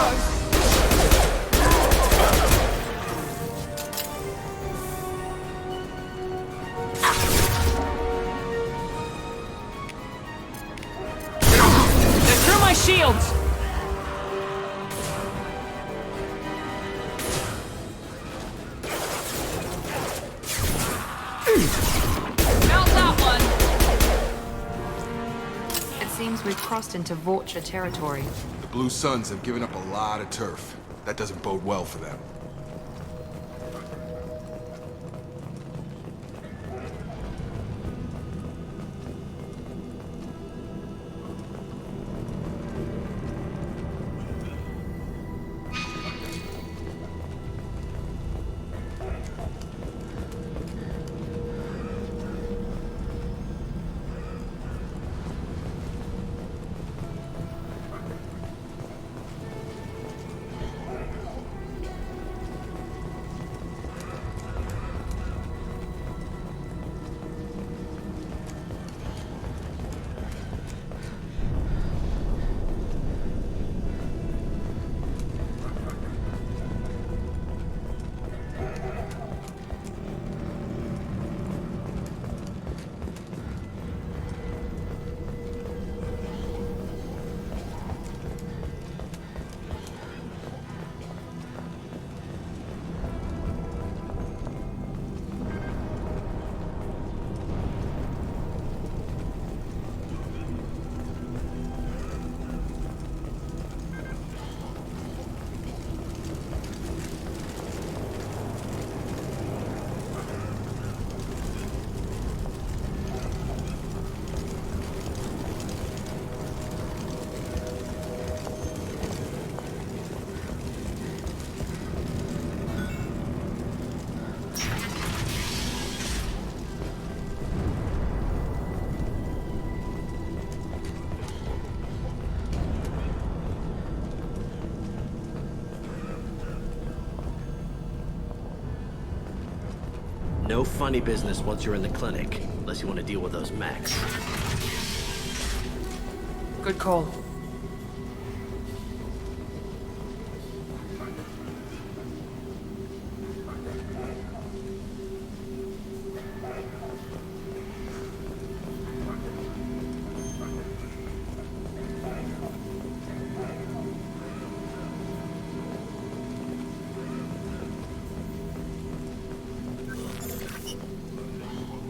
S2: They're through my shields! Felt that one!
S17: It seems we've crossed into Vorcha territory.
S6: The Blue Suns have given up a lot of turf. That doesn't bode well for them.
S21: No funny business once you're in the clinic, unless you want to deal with those mechs.
S17: Good call.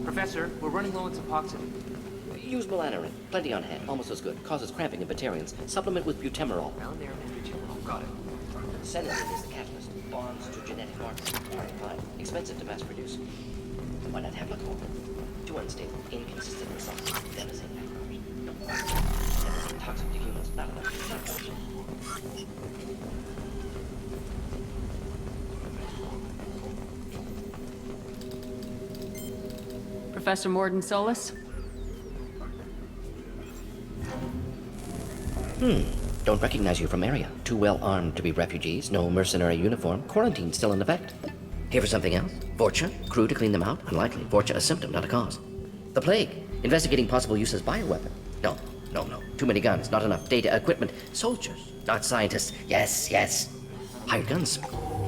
S22: Professor, we're running low on Suboxone.
S23: Use Melanorin. Plenty on hand. Almost as good. Causes cramping in Batarians. Supplement with butemerol.
S22: Melanorin and butemerol. Got it.
S23: Sedative is the catalyst. Bonds to genetic markers. Fine. Expensive to mass produce. Why not Heplicol? Too unstable. Inconsistent results. Devastating macros. Devastating toxic to humans. Not enough.
S2: Professor Morden Solis?
S23: Don't recognize you from area. Too well armed to be refugees. No mercenary uniform. Quarantine still in effect. Here for something else? Vorcha? Crew to clean them out? Unlikely. Vorcha a symptom, not a cause. The plague. Investigating possible use as bioweapon. No. Too many guns. Not enough data, equipment. Soldiers, not scientists. Yes. Hired guns.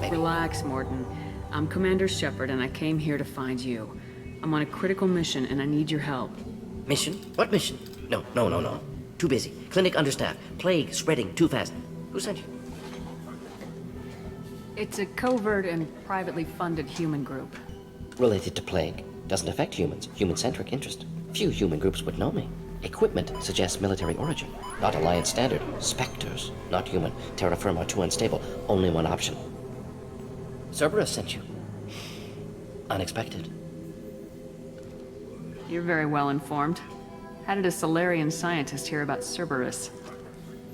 S23: Maybe.
S2: Relax, Morden. I'm Commander Shepard, and I came here to find you. I'm on a critical mission, and I need your help.
S23: Mission? What mission? No. Too busy. Clinic understaffed. Plague spreading too fast. Who sent you?
S2: It's a covert and privately funded human group.
S23: Related to plague. Doesn't affect humans. Human-centric interest. Few human groups would know me. Equipment suggests military origin. Not Alliance standard. Spectres. Not human. Terra firma too unstable. Only one option. Cerberus sent you. Unexpected.
S2: You're very well informed. How did a Solarian scientist hear about Cerberus?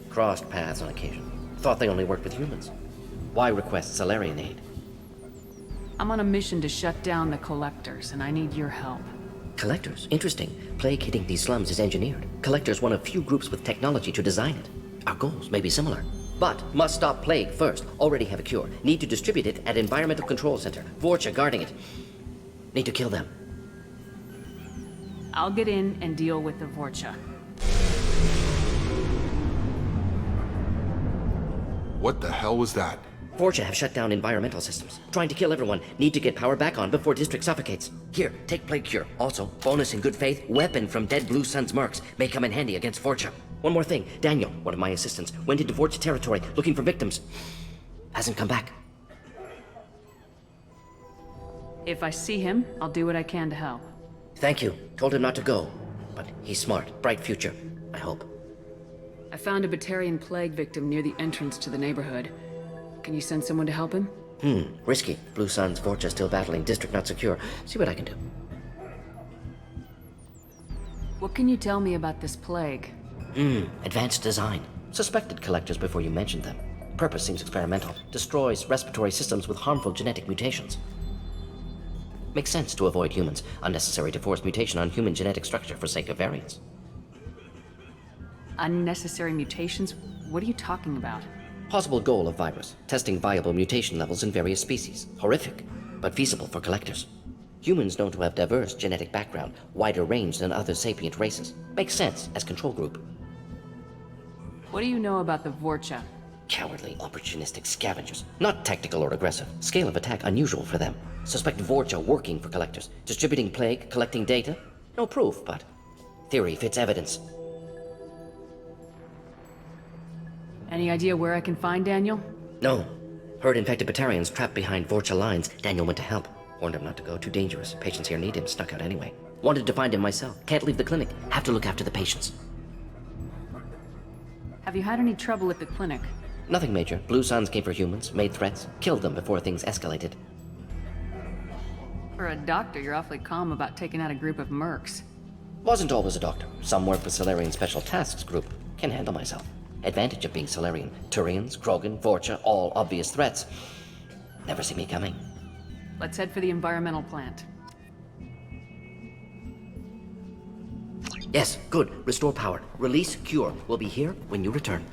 S23: Crossed paths on occasion. Thought they only worked with humans. Why request Solarian aid?
S2: I'm on a mission to shut down the Collectors, and I need your help.
S23: Collectors? Interesting. Plague hitting these slums is engineered. Collectors one of few groups with technology to design it. Our goals may be similar. But must stop plague first. Already have a cure. Need to distribute it at Environmental Control Center. Vorcha guarding it. Need to kill them.
S2: I'll get in and deal with the Vorcha.
S6: What the hell was that?
S23: Vorcha have shut down environmental systems. Trying to kill everyone. Need to get power back on before District suffocates. Here, take Plague Cure. Also, bonus in good faith, weapon from dead Blue Sun's mercs. May come in handy against Vorcha. One more thing. Daniel, one of my assistants, went into Vorcha territory looking for victims. Hasn't come back.
S2: If I see him, I'll do what I can to help.
S23: Thank you. Told him not to go. But he's smart. Bright future. I hope.
S2: I found a Batarian plague victim near the entrance to the neighborhood. Can you send someone to help him?
S23: Risky. Blue Sun's Vorcha still battling. District not secure. See what I can do.
S2: What can you tell me about this plague?
S23: Advanced design. Suspected collectors before you mentioned them. Purpose seems experimental. Destroys respiratory systems with harmful genetic mutations. Makes sense to avoid humans. Unnecessary to force mutation on human genetic structure for sake of variance.
S2: Unnecessary mutations? What are you talking about?
S23: Possible goal of virus. Testing viable mutation levels in various species. Horrific, but feasible for collectors. Humans known to have diverse genetic background, wider range than other sapient races. Makes sense as control group.
S2: What do you know about the Vorcha?
S23: Cowardly, opportunistic scavengers. Not tactical or aggressive. Scale of attack unusual for them. Suspect Vorcha working for collectors. Distributing plague, collecting data. No proof, but theory fits evidence.
S2: Any idea where I can find Daniel?
S23: No. Heard infected Batarians trapped behind Vorcha lines. Daniel went to help. Warned him not to go. Too dangerous. Patients here need him. Snuck out anyway. Wanted to find him myself. Can't leave the clinic. Have to look after the patients.
S2: Have you had any trouble at the clinic?
S23: Nothing major. Blue Suns came for humans, made threats, killed them before things escalated.
S2: For a doctor, you're awfully calm about taking out a group of mercs.
S23: Wasn't always a doctor. Some work with Solarian Special Tasks Group. Can handle myself. Advantage of being Solarian. Turians, Krogan, Vorcha, all obvious threats. Never see me coming.
S2: Let's head for the environmental plant.
S23: Yes, good. Restore power. Release Cure. We'll be here when you return.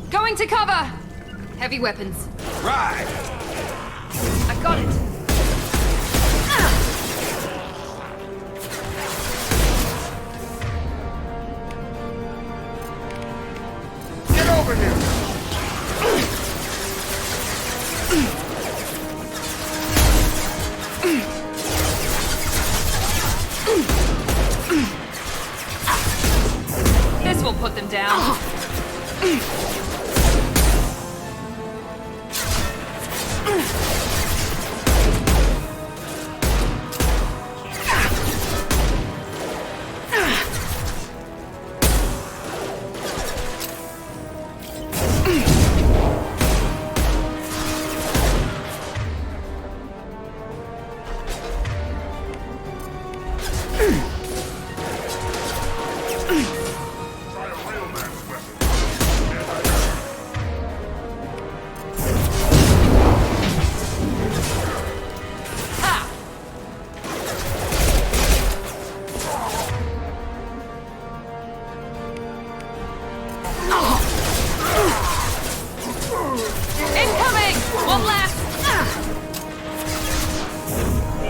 S17: Going to cover! Heavy weapons.
S18: Right!
S17: I got it!
S18: Get over here!
S17: This will put them down.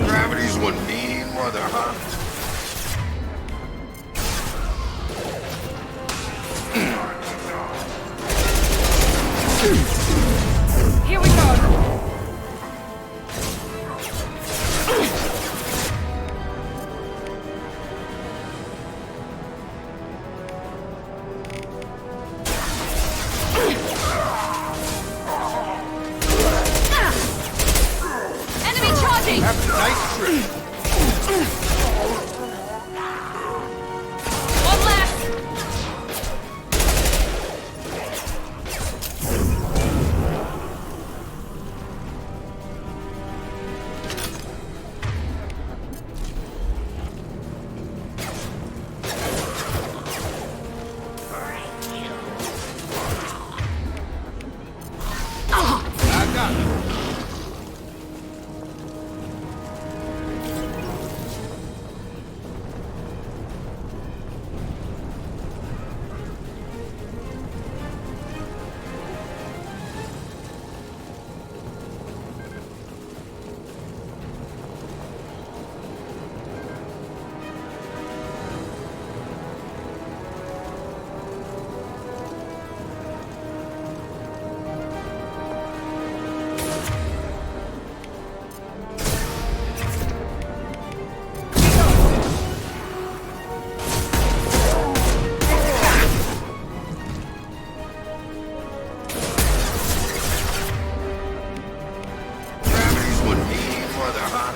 S18: Gravity's one mean mother, huh?
S17: Here we go. Enemy charging! me!
S18: Nice trick.
S17: One left!
S18: I got it. Gravity's what we need further, huh?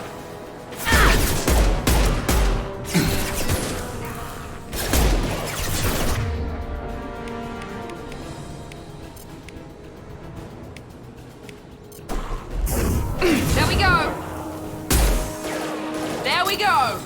S17: There we go! There we go!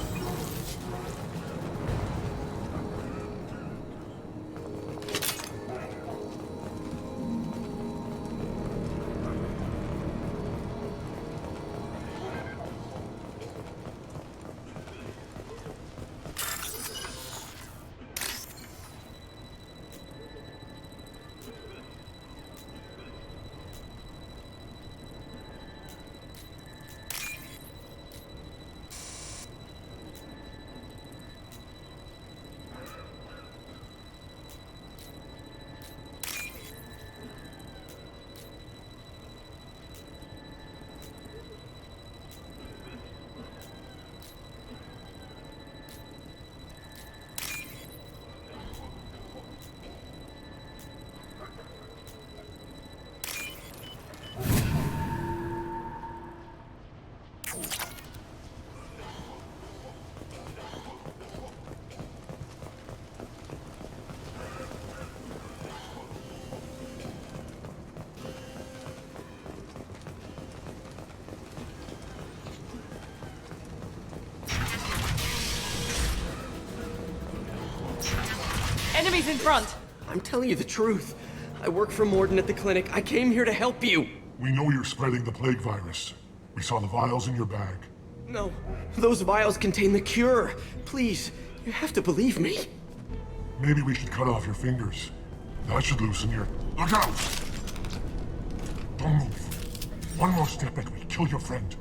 S1: Enemies in front!
S22: I'm telling you the truth. I work for Morden at the clinic. I came here to help you.
S5: We know you're spreading the plague virus. We saw the vials in your bag.
S22: No, those vials contain the cure. Please, you have to believe me.
S5: Maybe we should cut off your fingers. That should loosen your... Look out! Don't move. One more step and we kill your friend.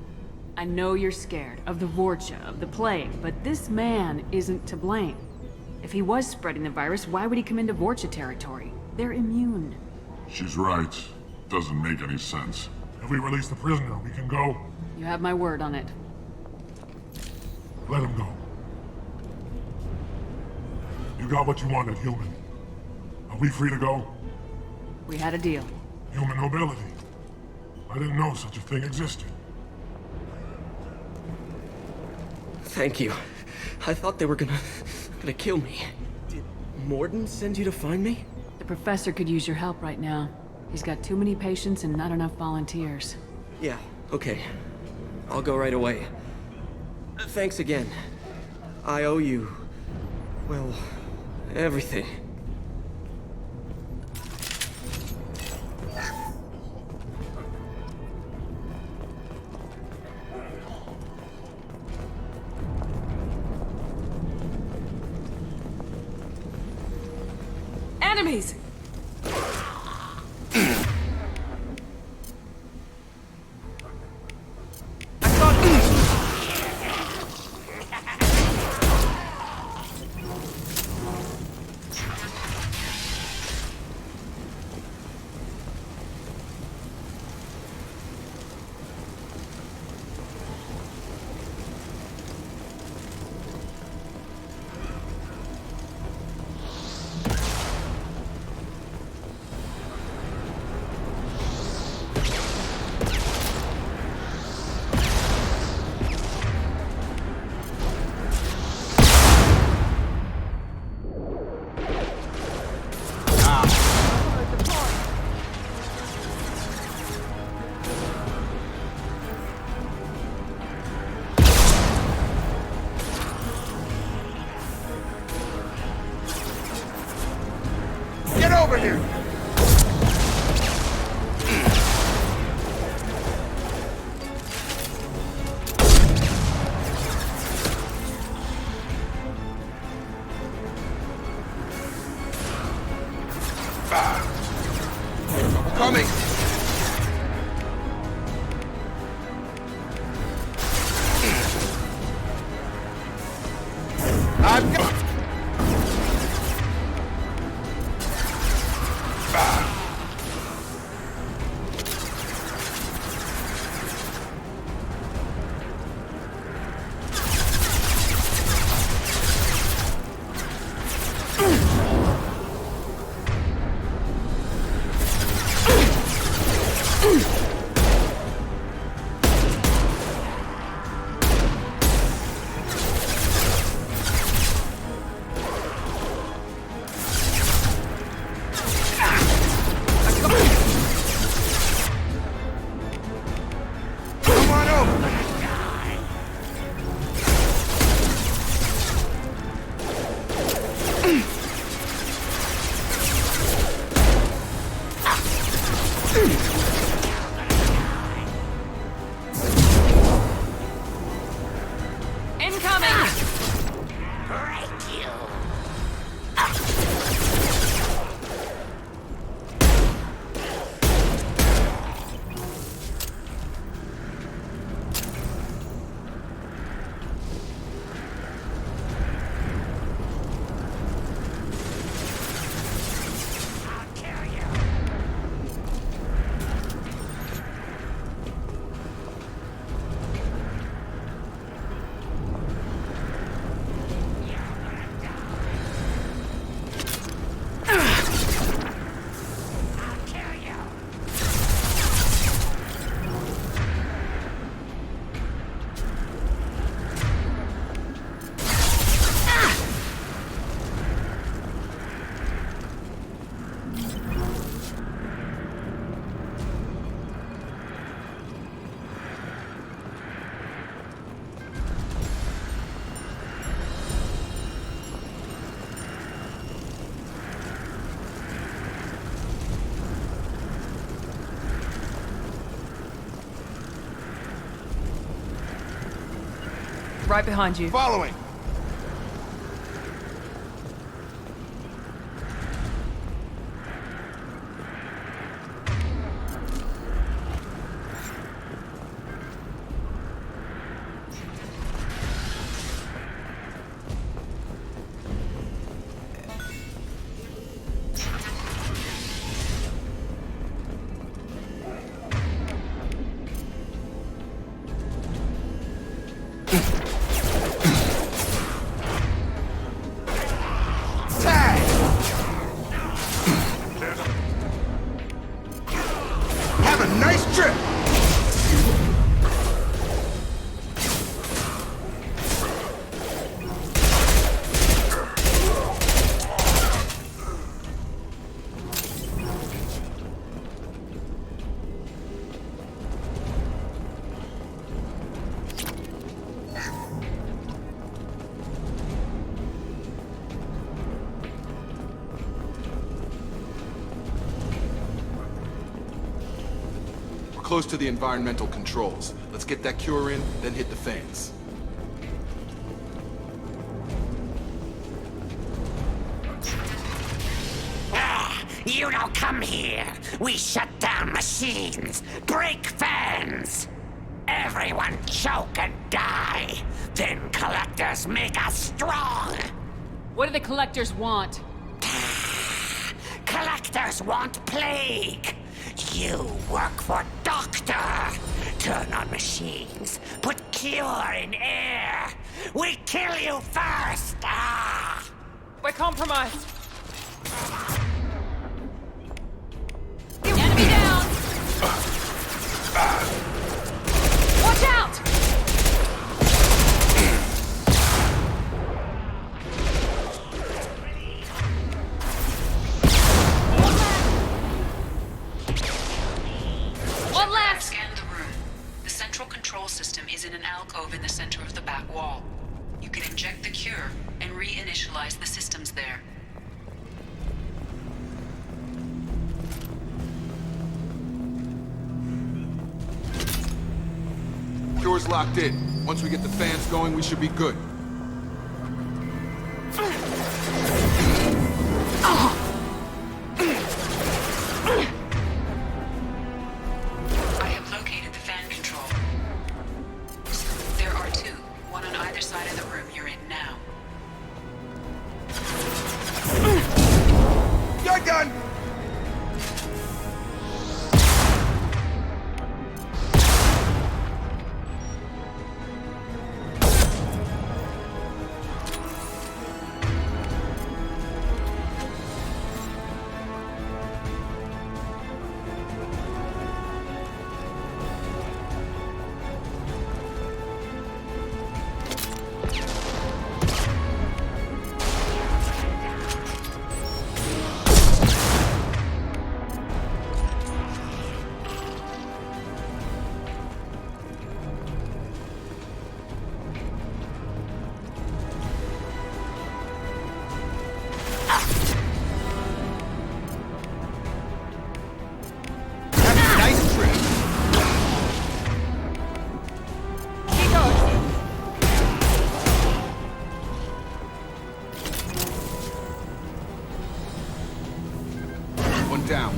S2: I know you're scared of the Vorcha, of the plague, but this man isn't to blame. If he was spreading the virus, why would he come into Vorcha territory? They're immune.
S5: She's right. Doesn't make any sense. If we release the prisoner, we can go.
S2: You have my word on it.
S5: Let him go. You got what you wanted, human. Are we free to go?
S2: We had a deal.
S5: Human nobility. I didn't know such a thing existed.
S22: Thank you. I thought they were gonna kill me. Did Morden send you to find me?
S2: The professor could use your help right now. He's got too many patients and not enough volunteers.
S22: Yeah, okay. I'll go right away. Thanks again. I owe you... well, everything.
S1: Enemies!
S18: I've got...
S1: Right behind you.
S18: Following. Close to the environmental controls. Let's get that cure in, then hit the fans.
S7: You don't come here. We shut down machines, break fans. Everyone choke and die. Then collectors make us strong.
S2: What do the collectors want?
S7: Collectors want plague. You work for Doctor. Turn on machines. Put cure in air. We kill you first.
S1: We're compromised.
S2: Enemy down! Watch out!
S12: One left! Scan the room. The central control system is in an alcove in the center of the back wall. You can inject the cure and reinitialize the systems there.
S6: Cure's locked in. Once we get the fans going, we should be good.
S12: I have located the fan control. There are two, one on either side of the room you're in now.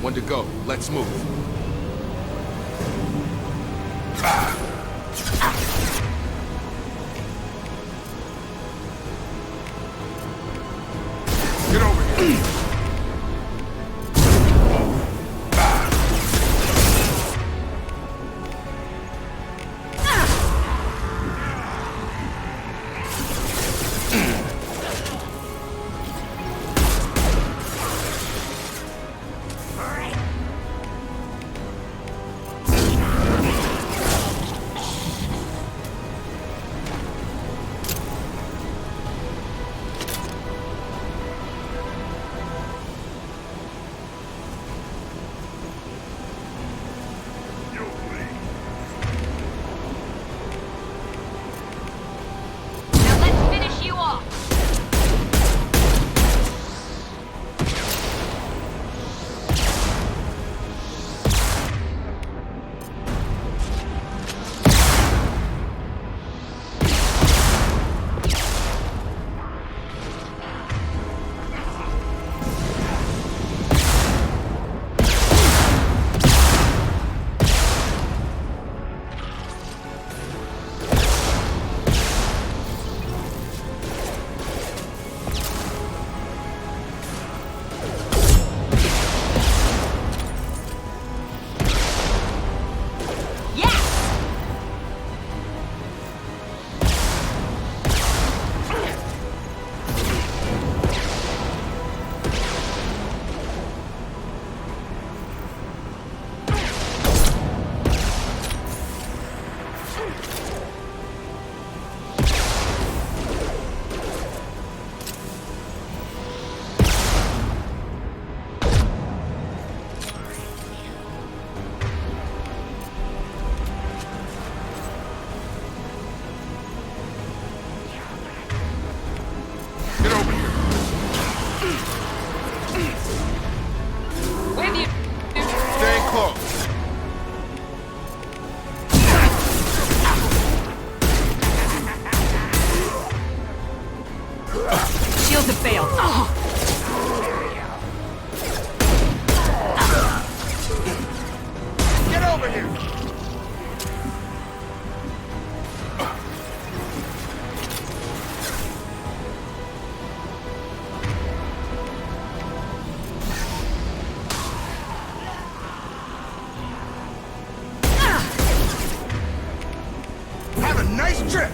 S18: One to go. Let's move. Get over here.
S2: Shields have failed.
S18: Get over here! Have a nice trip!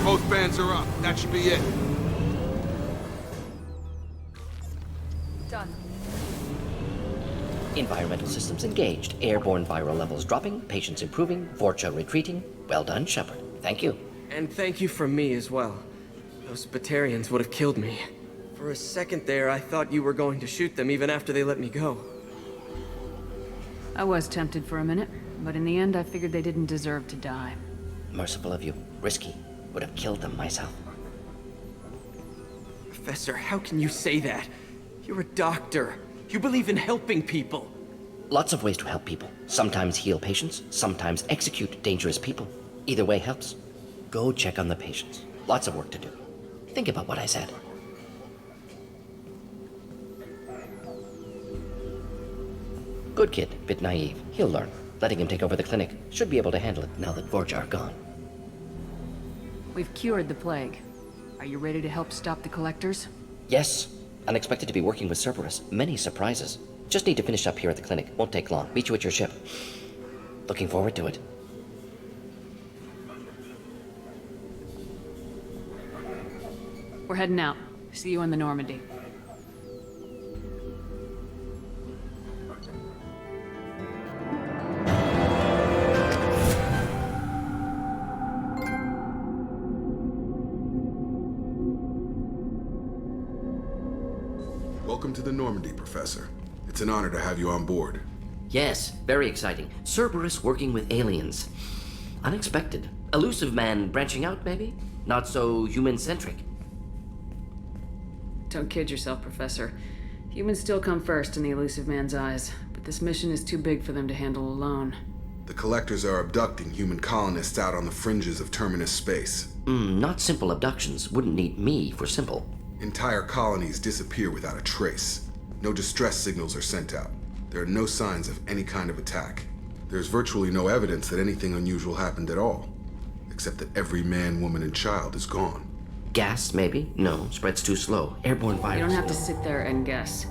S18: Both fans are up. That should be it.
S2: Done.
S23: Environmental systems engaged. Airborne viral levels dropping. Patients improving. Vorcha retreating. Well done, Shepard. Thank you.
S22: And thank you from me as well. Those Batarians would have killed me. For a second there, I thought you were going to shoot them even after they let me go.
S2: I was tempted for a minute, but in the end I figured they didn't deserve to die.
S23: Merciful of you. Risky. Would have killed them myself.
S22: Professor, how can you say that? You're a doctor. You believe in helping people.
S23: Lots of ways to help people. Sometimes heal patients, sometimes execute dangerous people. Either way helps. Go check on the patients. Lots of work to do. Think about what I said. Good kid, bit naive. He'll learn. Letting him take over the clinic. Should be able to handle it now that Vorcha are gone.
S2: We've cured the plague. Are you ready to help stop the collectors?
S23: Yes. Unexpected to be working with Cerberus. Many surprises. Just need to finish up here at the clinic. Won't take long. Meet you at your ship. Looking forward to it.
S2: We're heading out. See you on the Normandy.
S6: Welcome to the Normandy, Professor. It's an honor to have you on board.
S23: Yes, very exciting. Cerberus working with aliens. Unexpected. Elusive man branching out, maybe? Not so human-centric.
S2: Don't kid yourself, Professor. Humans still come first in the Elusive Man's eyes, but this mission is too big for them to handle alone.
S6: The Collectors are abducting human colonists out on the fringes of Terminus space.
S23: Not simple abductions. Wouldn't need me for simple.
S6: Entire colonies disappear without a trace. No distress signals are sent out. There are no signs of any kind of attack. There's virtually no evidence that anything unusual happened at all, except that every man, woman, and child is gone.
S23: Gas, maybe? No, spreads too slow. Airborne virus.
S2: You don't have to sit there and guess.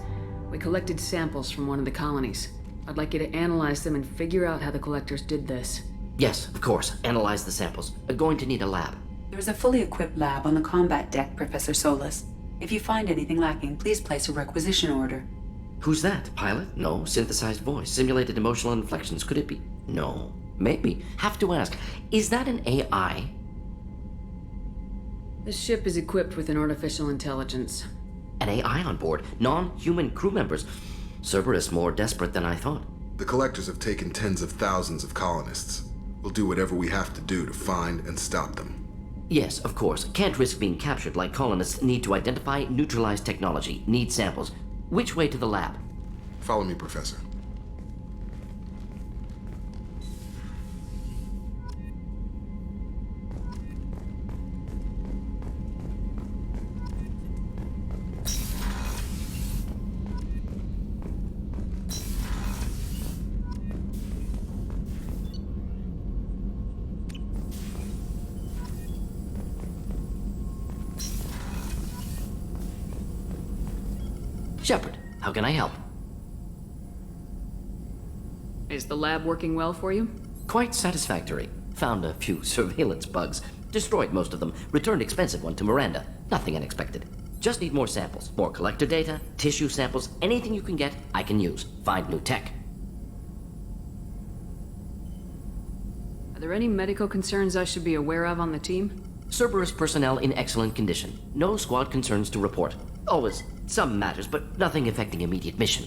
S2: We collected samples from one of the colonies. I'd like you to analyze them and figure out how the Collectors did this.
S23: Yes, of course. Analyze the samples. Going to need a lab.
S12: There's a fully equipped lab on the combat deck, Professor Solis. If you find anything lacking, please place a requisition order.
S23: Who's that? Pilot? No. Synthesized voice. Simulated emotional inflections. Could it be? No. Maybe. Have to ask. Is that an AI?
S2: This ship is equipped with an artificial intelligence.
S23: An AI on board? Non-human crew members? Cerberus more desperate than I thought.
S6: The Collectors have taken tens of thousands of colonists. We'll do whatever we have to do to find and stop them.
S23: Yes, of course. Can't risk being captured like colonists need to identify, neutralize technology, need samples. Which way to the lab?
S6: Follow me, Professor.
S23: Shepard, how can I help?
S2: Is the lab working well for you?
S23: Quite satisfactory. Found a few surveillance bugs. Destroyed most of them. Returned expensive one to Miranda. Nothing unexpected. Just need more samples. More collector data, tissue samples, anything you can get, I can use. Find new tech.
S2: Are there any medical concerns I should be aware of on the team?
S23: Cerberus personnel in excellent condition. No squad concerns to report. Always some matters, but nothing affecting immediate mission.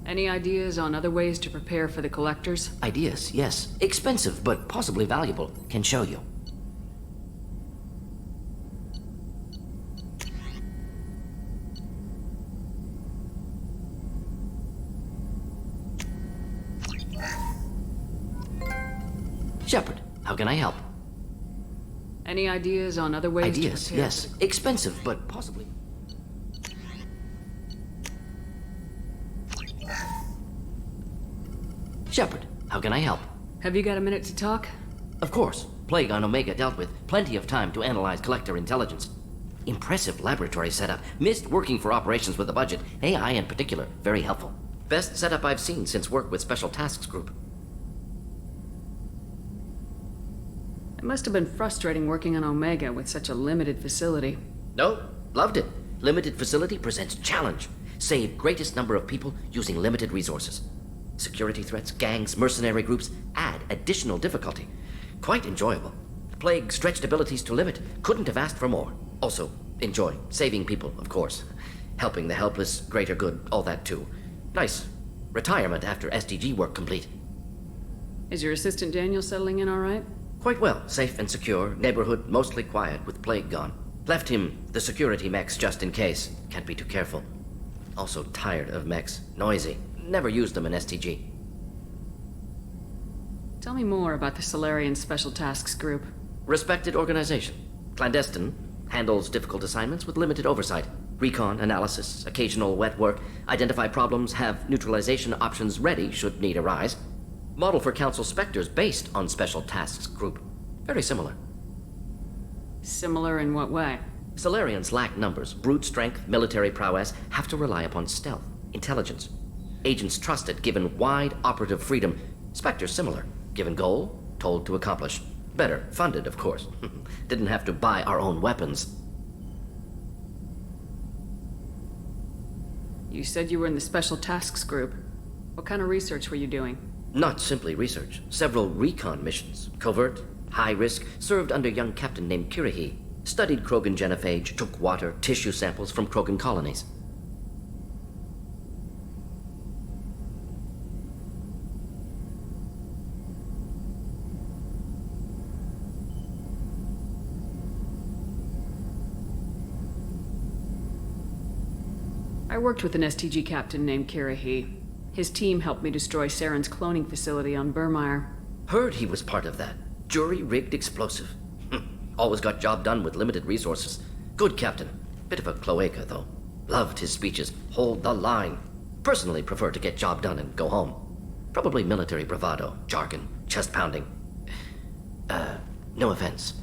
S2: Any ideas on other ways to prepare for the Collectors?
S23: Ideas, yes. Expensive, but possibly valuable. Can show you. Shepard, how can I help?
S2: Any ideas on other ways
S23: Ideas,
S2: to prepare?
S23: yes. Expensive, but possibly. Shepard, how can I help?
S2: Have you got a minute to talk?
S23: Of course. Plague on Omega dealt with. Plenty of time to analyze collector intelligence. Impressive laboratory setup. Missed working for operations with a budget. AI in particular. Very helpful. Best setup I've seen since work with Special Tasks Group.
S2: It must have been frustrating working on Omega with such a limited facility.
S23: No, loved it. Limited facility presents challenge. Save greatest number of people using limited resources. Security threats, gangs, mercenary groups add additional difficulty. Quite enjoyable. Plague stretched abilities to limit. Couldn't have asked for more. Also, enjoy. Saving people, of course. Helping the helpless, greater good, all that too. Nice. Retirement after SDG work complete.
S2: Is your assistant Daniel settling in all right?
S23: Quite well. Safe and secure. Neighborhood mostly quiet with Plague gone. Left him the security mechs just in case. Can't be too careful. Also tired of mechs. Noisy. Never used them in STG.
S2: Tell me more about the Solarian Special Tasks Group.
S23: Respected organization. Clandestine. Handles difficult assignments with limited oversight. Recon, analysis, occasional wet work. Identify problems, have neutralization options ready should need arise. Model for Council Spectres based on Special Tasks Group. Very similar.
S2: Similar in what way?
S23: Solarians lack numbers, brute strength, military prowess, have to rely upon stealth, intelligence. Agents trusted, given wide operative freedom. Spectres similar, given goal, told to accomplish. Better, funded, of course. Didn't have to buy our own weapons.
S2: You said you were in the Special Tasks Group. What kind of research were you doing?
S23: Not simply research. Several recon missions. Covert, high risk, served under a young captain named Kirihi. Studied Krogan genophage, took water, tissue samples from Krogan colonies.
S2: I worked with an STG captain named Kirahi. His team helped me destroy Saren's cloning facility on Burmire.
S23: Heard he was part of that. Jury-rigged explosive. Always got job done with limited resources. Good captain. Bit of a cloaca, though. Loved his speeches. Hold the line. Personally prefer to get job done and go home. Probably military bravado, jargon, chest pounding. No offense.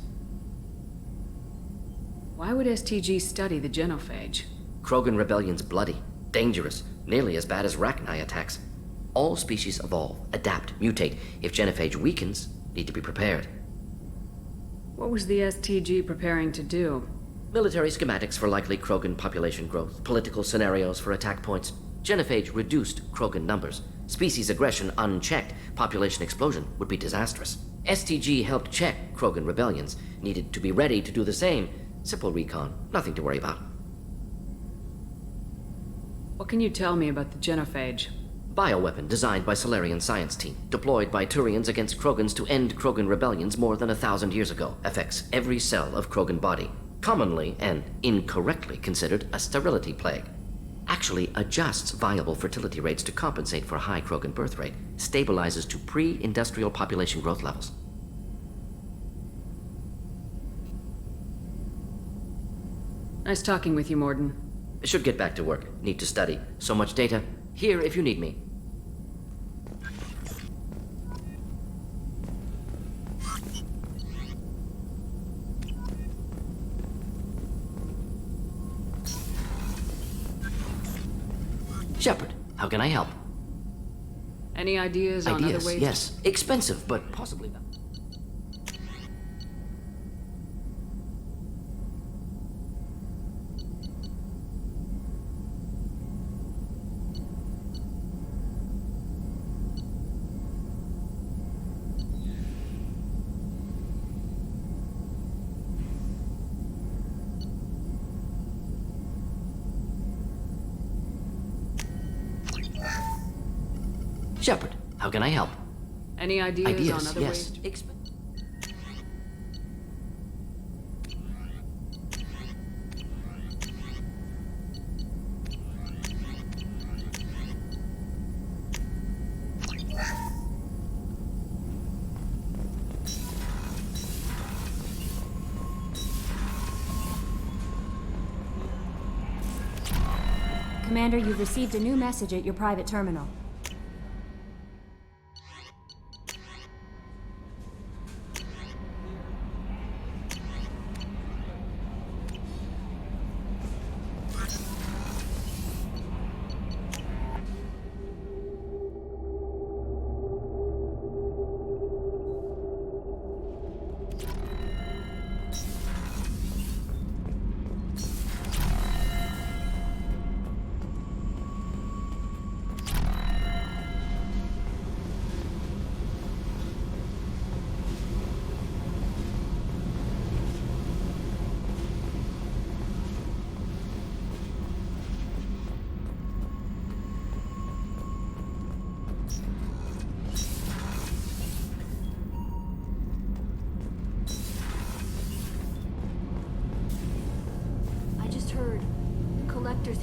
S2: Why would STG study the genophage?
S23: Krogan rebellion's bloody, dangerous, nearly as bad as Rachni attacks. All species evolve, adapt, mutate. If genophage weakens, need to be prepared.
S2: What was the STG preparing to do?
S23: Military schematics for likely Krogan population growth, political scenarios for attack points. Genophage reduced Krogan numbers. Species aggression unchecked, population explosion would be disastrous. STG helped check Krogan rebellions, needed to be ready to do the same. Simple recon, nothing to worry about.
S2: What can you tell me about the genophage?
S23: Bioweapon designed by Solarian science team, deployed by Turians against Krogans to end Krogan rebellions more than 1,000 years ago. Affects every cell of Krogan body. Commonly and incorrectly considered a sterility plague. Actually adjusts viable fertility rates to compensate for a high Krogan birth rate. Stabilizes to pre-industrial population growth levels.
S2: Nice talking with you, Morden.
S23: Should get back to work. Need to study. So much data. Here if you need me. Shepard, how can I help?
S2: Any ideas on other ways?
S23: Yes. Expensive, but possibly not. Shepard, how can I help?
S2: Any ideas on other
S23: yes.
S2: ways?
S14: Commander, you've received a new message at your private terminal.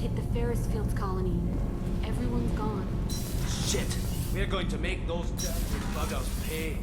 S2: Hit the Ferris Fields colony. Everyone's gone.
S8: Shit! We're going to make those damn buggers pay.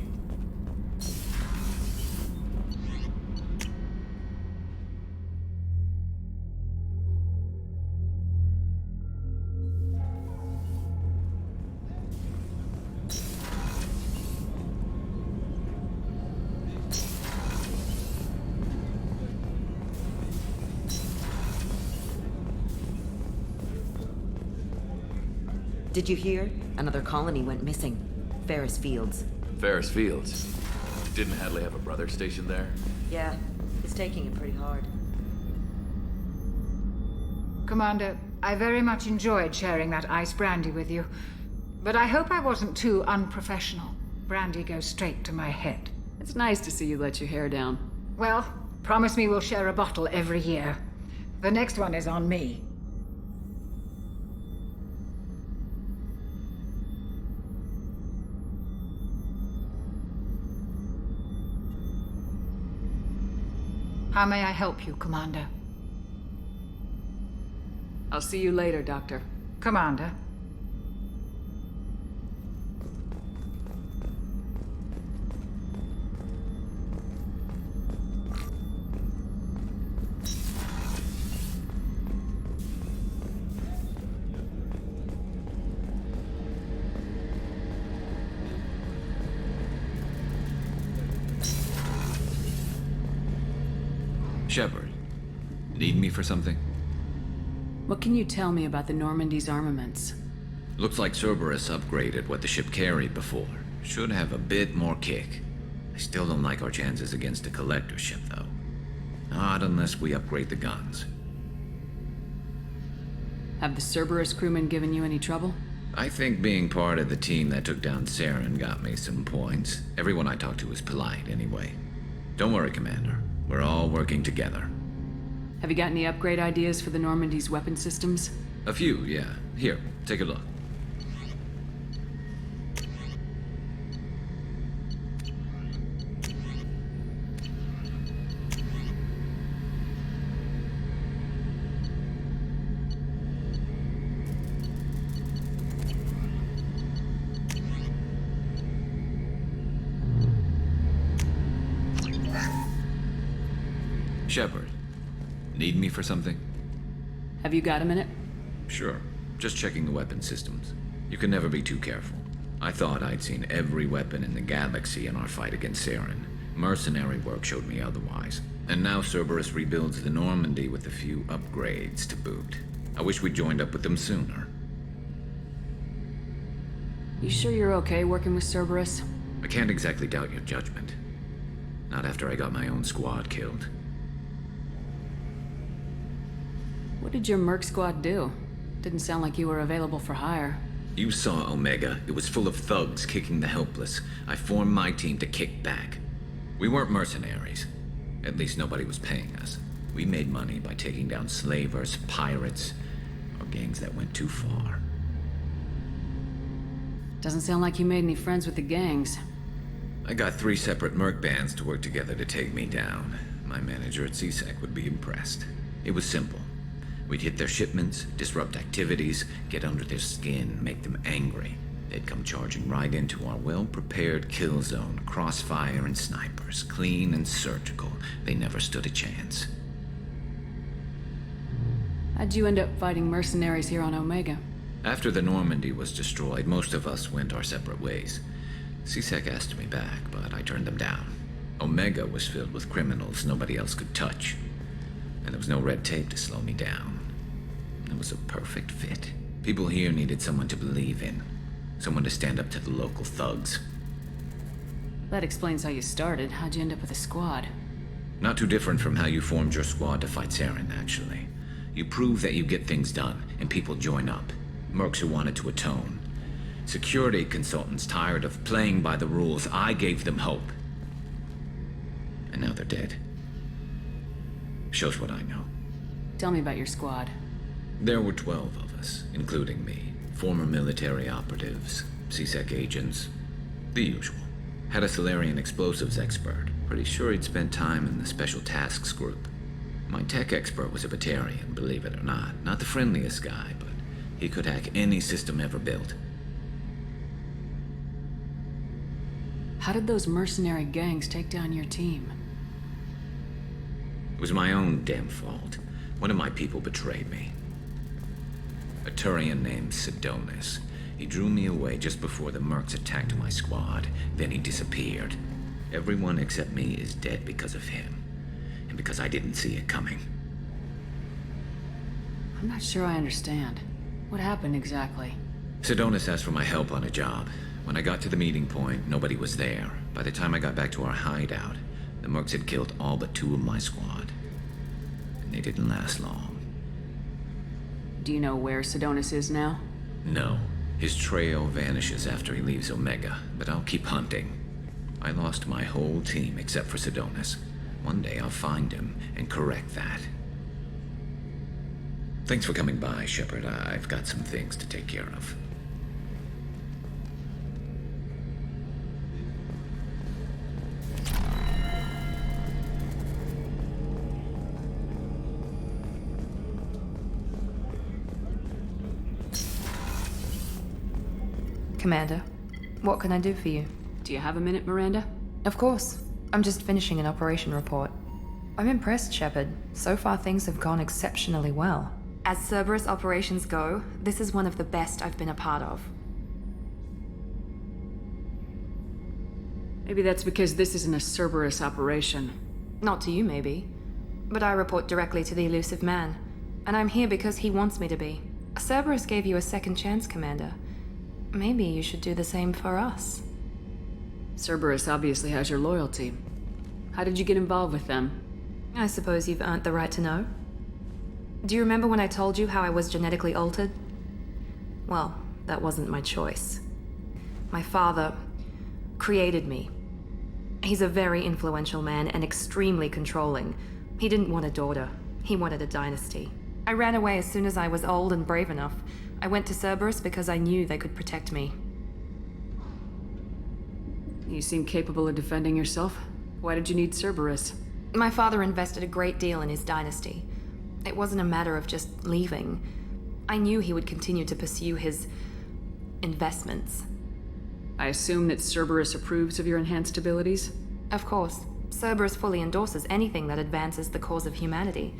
S10: Did you hear? Another colony went missing. Ferris Fields.
S11: Ferris Fields? Didn't Hadley have a brother stationed there?
S10: Yeah, he's taking it pretty hard.
S13: Commander, I very much enjoyed sharing that ice brandy with you. But I hope I wasn't too unprofessional. Brandy goes straight to my head.
S2: It's nice to see you let your hair down.
S13: Well, promise me we'll share a bottle every year. The next one is on me. How may I help you, Commander?
S2: I'll see you later, Doctor.
S13: Commander.
S11: Shepard, need me for something?
S2: What can you tell me about the Normandy's armaments?
S11: Looks like Cerberus upgraded what the ship carried before. Should have a bit more kick. I still don't like our chances against a Collector ship, though. Not unless we upgrade the guns.
S2: Have the Cerberus crewmen given you any trouble?
S11: I think being part of the team that took down Saren got me some points. Everyone I talked to was polite, anyway. Don't worry, Commander. We're all working together.
S2: Have you got any upgrade ideas for the Normandy's weapon systems?
S11: A few, yeah. Here, take a look. Shepard, need me for something?
S2: Have you got a minute?
S11: Sure. Just checking the weapon systems. You can never be too careful. I thought I'd seen every weapon in the galaxy in our fight against Saren. Mercenary work showed me otherwise. And now Cerberus rebuilds the Normandy with a few upgrades to boot. I wish we'd joined up with them sooner.
S2: You sure you're okay working with Cerberus?
S11: I can't exactly doubt your judgment. Not after I got my own squad killed.
S2: What did your Merc squad do? Didn't sound like you were available for hire.
S11: You saw Omega. It was full of thugs kicking the helpless. I formed my team to kick back. We weren't mercenaries. At least nobody was paying us. We made money by taking down slavers, pirates, or gangs that went too far.
S2: Doesn't sound like you made any friends with the gangs.
S11: I got 3 separate merc bands to work together to take me down. My manager at C-Sec would be impressed. It was simple. We'd hit their shipments, disrupt activities, get under their skin, make them angry. They'd come charging right into our well-prepared kill zone, crossfire and snipers, clean and surgical. They never stood a chance.
S2: How'd you end up fighting mercenaries here on Omega?
S11: After the Normandy was destroyed, most of us went our separate ways. C-Sec asked me back, but I turned them down. Omega was filled with criminals nobody else could touch. And there was no red tape to slow me down. It was a perfect fit. People here needed someone to believe in. Someone to stand up to the local thugs.
S2: That explains how you started. How'd you end up with a squad?
S11: Not too different from how you formed your squad to fight Saren, actually. You prove that you get things done, and people join up. Mercs who wanted to atone. Security consultants tired of playing by the rules. I gave them hope. And now they're dead. Shows what I know.
S2: Tell me about your squad.
S11: There were 12 of us, including me. Former military operatives, C-Sec agents, the usual. Had a Salarian explosives expert. Pretty sure he'd spent time in the Special Tasks Group. My tech expert was a Batarian, believe it or not. Not the friendliest guy, but he could hack any system ever built.
S2: How did those mercenary gangs take down your team?
S11: It was my own damn fault. One of my people betrayed me. A Turian named Sidonis. He drew me away just before the mercs attacked my squad. Then he disappeared. Everyone except me is dead because of him. And because I didn't see it coming.
S2: I'm not sure I understand. What happened exactly?
S11: Sidonis asked for my help on a job. When I got to the meeting point, nobody was there. By the time I got back to our hideout, the mercs had killed all but 2 of my squad. And they didn't last long.
S2: Do you know where Sidonis is now?
S11: No. His trail vanishes after he leaves Omega, but I'll keep hunting. I lost my whole team except for Sidonis. One day I'll find him and correct that. Thanks for coming by, Shepard. I've got some things to take care of.
S17: Commander, what can I do for you?
S2: Do you have a minute, Miranda?
S17: Of course. I'm just finishing an operation report. I'm impressed, Shepard. So far, things have gone exceptionally well. As Cerberus operations go, this is one of the best I've been a part of.
S2: Maybe that's because this isn't a Cerberus operation.
S17: Not to you, maybe. But I report directly to the Elusive Man. And I'm here because he wants me to be. Cerberus gave you a second chance, Commander. Maybe you should do the same for us.
S2: Cerberus obviously has your loyalty. How did you get involved with them?
S17: I suppose you've earned the right to know. Do you remember when I told you how I was genetically altered? Well, that wasn't my choice. My father created me. He's a very influential man and extremely controlling. He didn't want a daughter. He wanted a dynasty. I ran away as soon as I was old and brave enough. I went to Cerberus because I knew they could protect me.
S2: You seem capable of defending yourself. Why did you need Cerberus?
S17: My father invested a great deal in his dynasty. It wasn't a matter of just leaving. I knew he would continue to pursue his investments.
S2: I assume that Cerberus approves of your enhanced abilities?
S17: Of course. Cerberus fully endorses anything that advances the cause of humanity.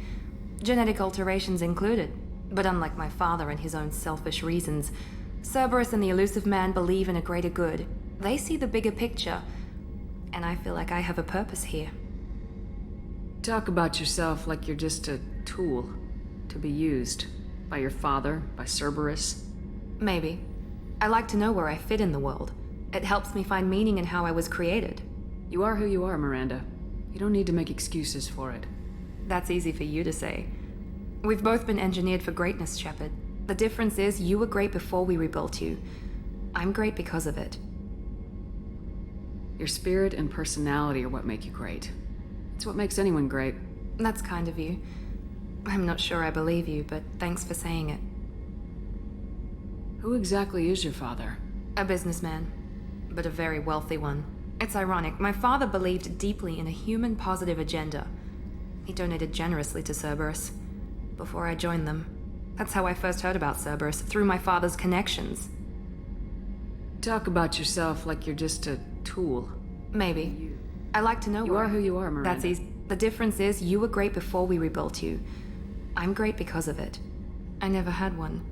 S17: Genetic alterations included. But unlike my father and his own selfish reasons, Cerberus and the Elusive Man believe in a greater good. They see the bigger picture, and I feel like I have a purpose here.
S2: Talk about yourself like you're just a tool to be used by your father, by Cerberus.
S17: Maybe. I like to know where I fit in the world. It helps me find meaning in how I was created.
S2: You are who you are, Miranda. You don't need to make excuses for it.
S17: That's easy for you to say. We've both been engineered for greatness, Shepard. The difference is you were great before we rebuilt you. I'm great because of it.
S2: Your spirit and personality are what make you great. It's what makes anyone great.
S17: That's kind of you. I'm not sure I believe you, but thanks for saying it.
S2: Who exactly is your father?
S17: A businessman, but a very wealthy one. It's ironic. My father believed deeply in a human-positive agenda. He donated generously to Cerberus before I joined them. That's how I first heard about Cerberus, through my father's connections.
S2: Talk about yourself like you're just a tool.
S17: Maybe. I like to know
S2: you are who you are, Miranda.
S17: That's easy. The difference is you were great before we rebuilt you. I'm great because of it. I never had one.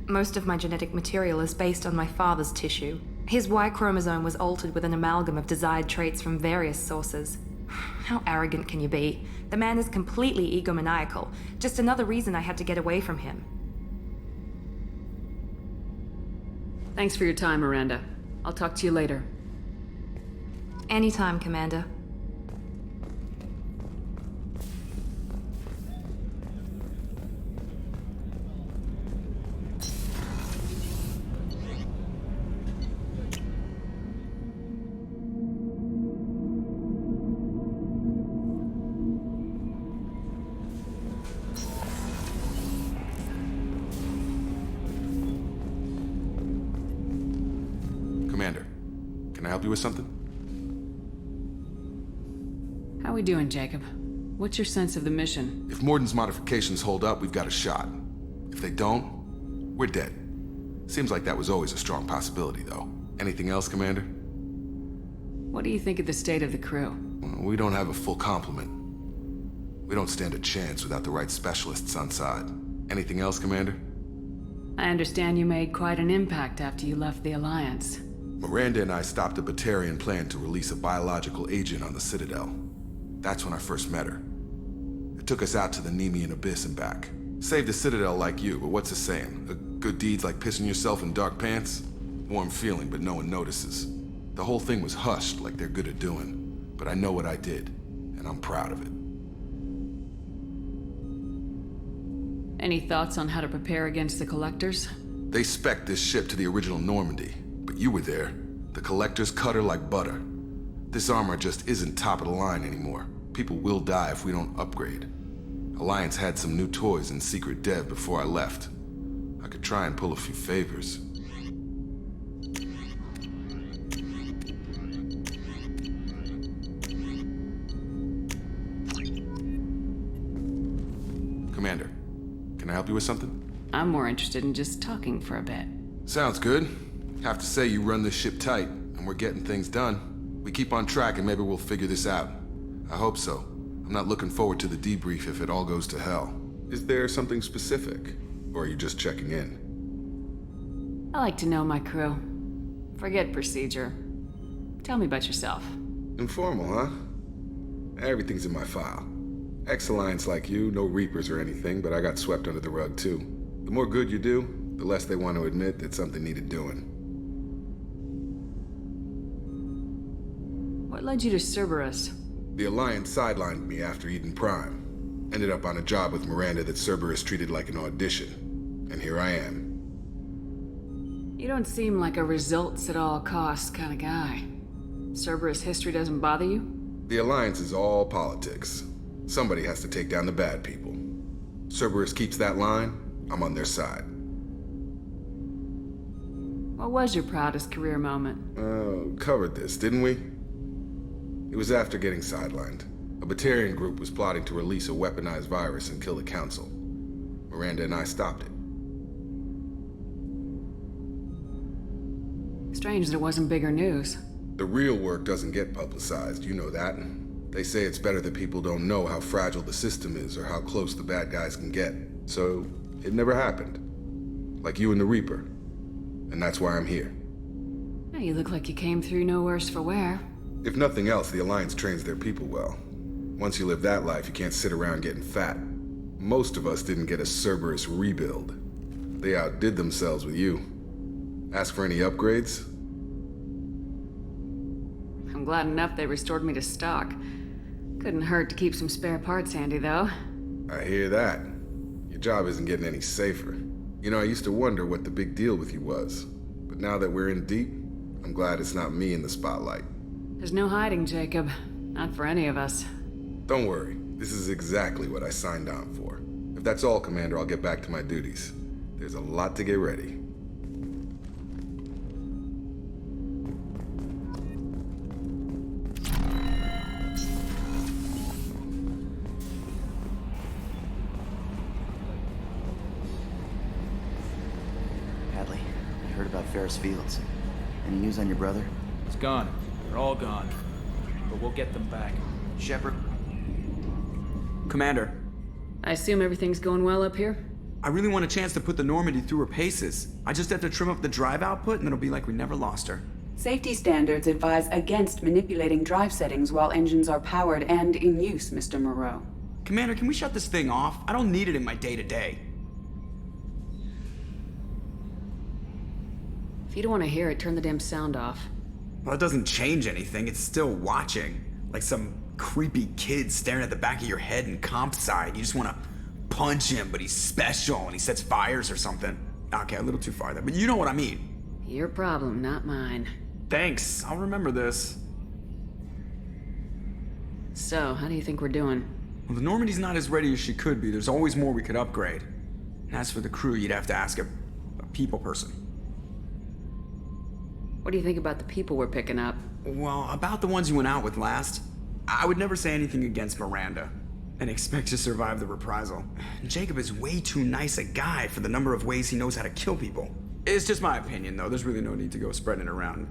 S17: Most of my genetic material is based on my father's tissue. His Y chromosome was altered with an amalgam of desired traits from various sources. How arrogant can you be? The man is completely egomaniacal. Just another reason I had to get away from him.
S2: Thanks for your time, Miranda. I'll talk to you later.
S17: Anytime, Commander.
S6: Commander, can I help you with something?
S2: How we doing, Jacob? What's your sense of the mission?
S6: If Morden's modifications hold up, we've got a shot. If they don't, we're dead. Seems like that was always a strong possibility, though. Anything else, Commander?
S2: What do you think of the state of the crew?
S6: Well, we don't have a full complement. We don't stand a chance without the right specialists on side. Anything else, Commander?
S2: I understand you made quite an impact after you left the Alliance.
S6: Miranda and I stopped a Batarian plan to release a biological agent on the Citadel. That's when I first met her. It took us out to the Nemean Abyss and back. Saved the Citadel like you, but what's the saying? A good deed's like pissing yourself in dark pants? Warm feeling, but no one notices. The whole thing was hushed like they're good at doing. But I know what I did, and I'm proud of it.
S2: Any thoughts on how to prepare against the Collectors?
S6: They spec'd this ship to the original Normandy, but you were there. The Collectors cut her like butter. This armor just isn't top of the line anymore. People will die if we don't upgrade. Alliance had some new toys in secret dev before I left. I could try and pull a few favors. Commander, can I help you with something?
S2: I'm more interested in just talking for a bit.
S6: Sounds good. Have to say you run this ship tight, and we're getting things done. We keep on track and maybe we'll figure this out. I hope so. I'm not looking forward to the debrief if it all goes to hell. Is there something specific? Or are you just checking in?
S2: I like to know my crew. Forget procedure. Tell me about yourself.
S6: Informal, huh? Everything's in my file. Ex-Alliance like you, no Reapers or anything, but I got swept under the rug too. The more good you do, the less they want to admit that something needed doing.
S2: What led you to Cerberus?
S6: The Alliance sidelined me after Eden Prime. Ended up on a job with Miranda that Cerberus treated like an audition. And here I am.
S2: You don't seem like a results at all costs kind of guy. Cerberus history doesn't bother you?
S6: The Alliance is all politics. Somebody has to take down the bad people. Cerberus keeps that line, I'm on their side.
S2: What was your proudest career moment?
S6: Covered this, didn't we? It was after getting sidelined. A Batarian group was plotting to release a weaponized virus and kill the Council. Miranda and I stopped it.
S2: Strange that it wasn't bigger news.
S6: The real work doesn't get publicized, you know that. They say it's better that people don't know how fragile the system is or how close the bad guys can get. So, it never happened. Like you and the Reaper. And that's why I'm here.
S2: Well, you look like you came through no worse for wear.
S6: If nothing else, the Alliance trains their people well. Once you live that life, you can't sit around getting fat. Most of us didn't get a Cerberus rebuild. They outdid themselves with you. Ask for any upgrades?
S2: I'm glad enough they restored me to stock. Couldn't hurt to keep some spare parts handy, though.
S6: I hear that. Your job isn't getting any safer. You know, I used to wonder what the big deal with you was. But now that we're in deep, I'm glad it's not me in the spotlight.
S2: There's no hiding, Jacob. Not for any of us.
S6: Don't worry. This is exactly what I signed on for. If that's all, Commander, I'll get back to my duties. There's a lot to get ready.
S3: Hadley, I heard about Ferris Fields. Any news on your brother?
S8: It's gone. They're all gone. But we'll get them back.
S3: Shepard?
S9: Commander.
S2: I assume everything's going well up here?
S9: I really want a chance to put the Normandy through her paces. I just have to trim up the drive output and it'll be like we never lost her.
S12: Safety standards advise against manipulating drive settings while engines are powered and in use, Mr. Moreau.
S9: Commander, can we shut this thing off? I don't need it in my day-to-day.
S2: If you don't want to hear it, turn the damn sound off.
S9: Well, it doesn't change anything. It's still watching. Like some creepy kid staring at the back of your head in comp side. You just want to punch him, but he's special and he sets fires or something. Okay, a little too far there, but you know what I mean.
S2: Your problem, not mine.
S9: Thanks, I'll remember this.
S2: So, how do you think we're doing?
S9: Well, the Normandy's not as ready as she could be. There's always more we could upgrade. And as for the crew, you'd have to ask a people person.
S2: What do you think about the people we're picking up?
S9: Well, about the ones you went out with last, I would never say anything against Miranda and expect to survive the reprisal. Jacob is way too nice a guy for the number of ways he knows how to kill people. It's just my opinion, though. There's really no need to go spreading it around.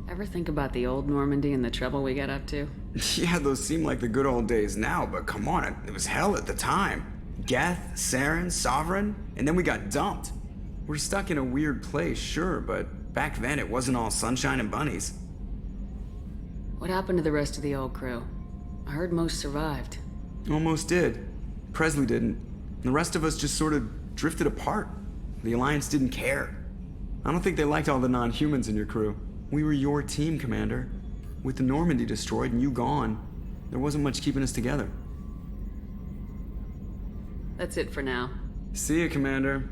S2: Ever think about the old Normandy and the trouble we got up to?
S9: Yeah, those seem like the good old days now, but come on, it was hell at the time. Geth, Saren, Sovereign, and then we got dumped. We're stuck in a weird place, sure, but back then it wasn't all sunshine and bunnies.
S2: What happened to the rest of the old crew? I heard most survived.
S9: Almost did. Presley didn't. The rest of us just sort of drifted apart. The Alliance didn't care. I don't think they liked all the non-humans in your crew. We were your team, Commander. With the Normandy destroyed and you gone, there wasn't much keeping us together.
S2: That's it for now.
S9: See you, Commander.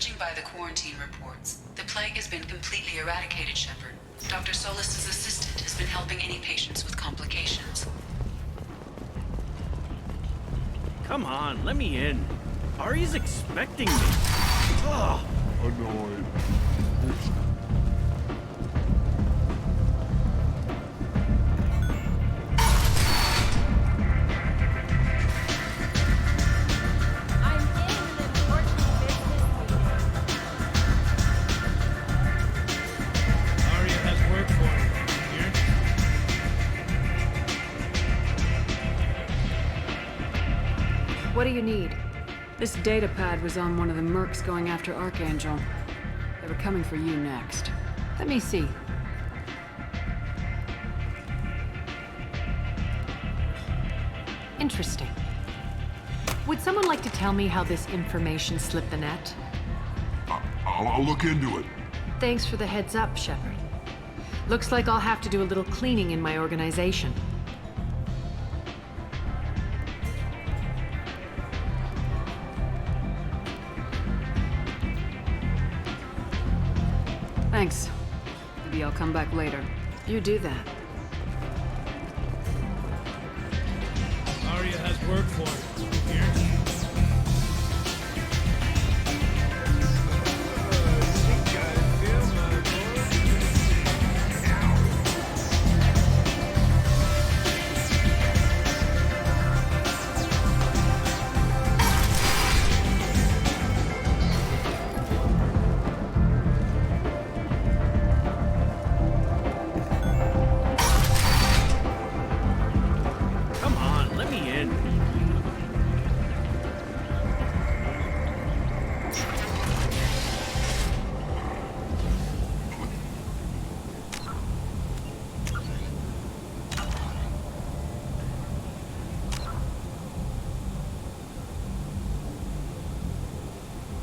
S12: Judging by the quarantine reports, the plague has been completely eradicated, Shepard. Dr. Solis's assistant has been helping any patients with complications.
S4: Come on, let me in. Ari's expecting me. Ugh.
S5: Annoyed.
S4: Aria has work for me. Here?
S2: What do you need? This data pad was on one of the mercs going after Archangel. They were coming for you next. Let me see.
S15: Interesting. Would someone like to tell me how this information slipped the net?
S5: I'll look into it.
S15: Thanks for the heads up, Shepard. Looks like I'll have to do a little cleaning in my organization.
S2: Thanks. Maybe I'll come back later.
S15: You do that.
S4: Aria has work for me.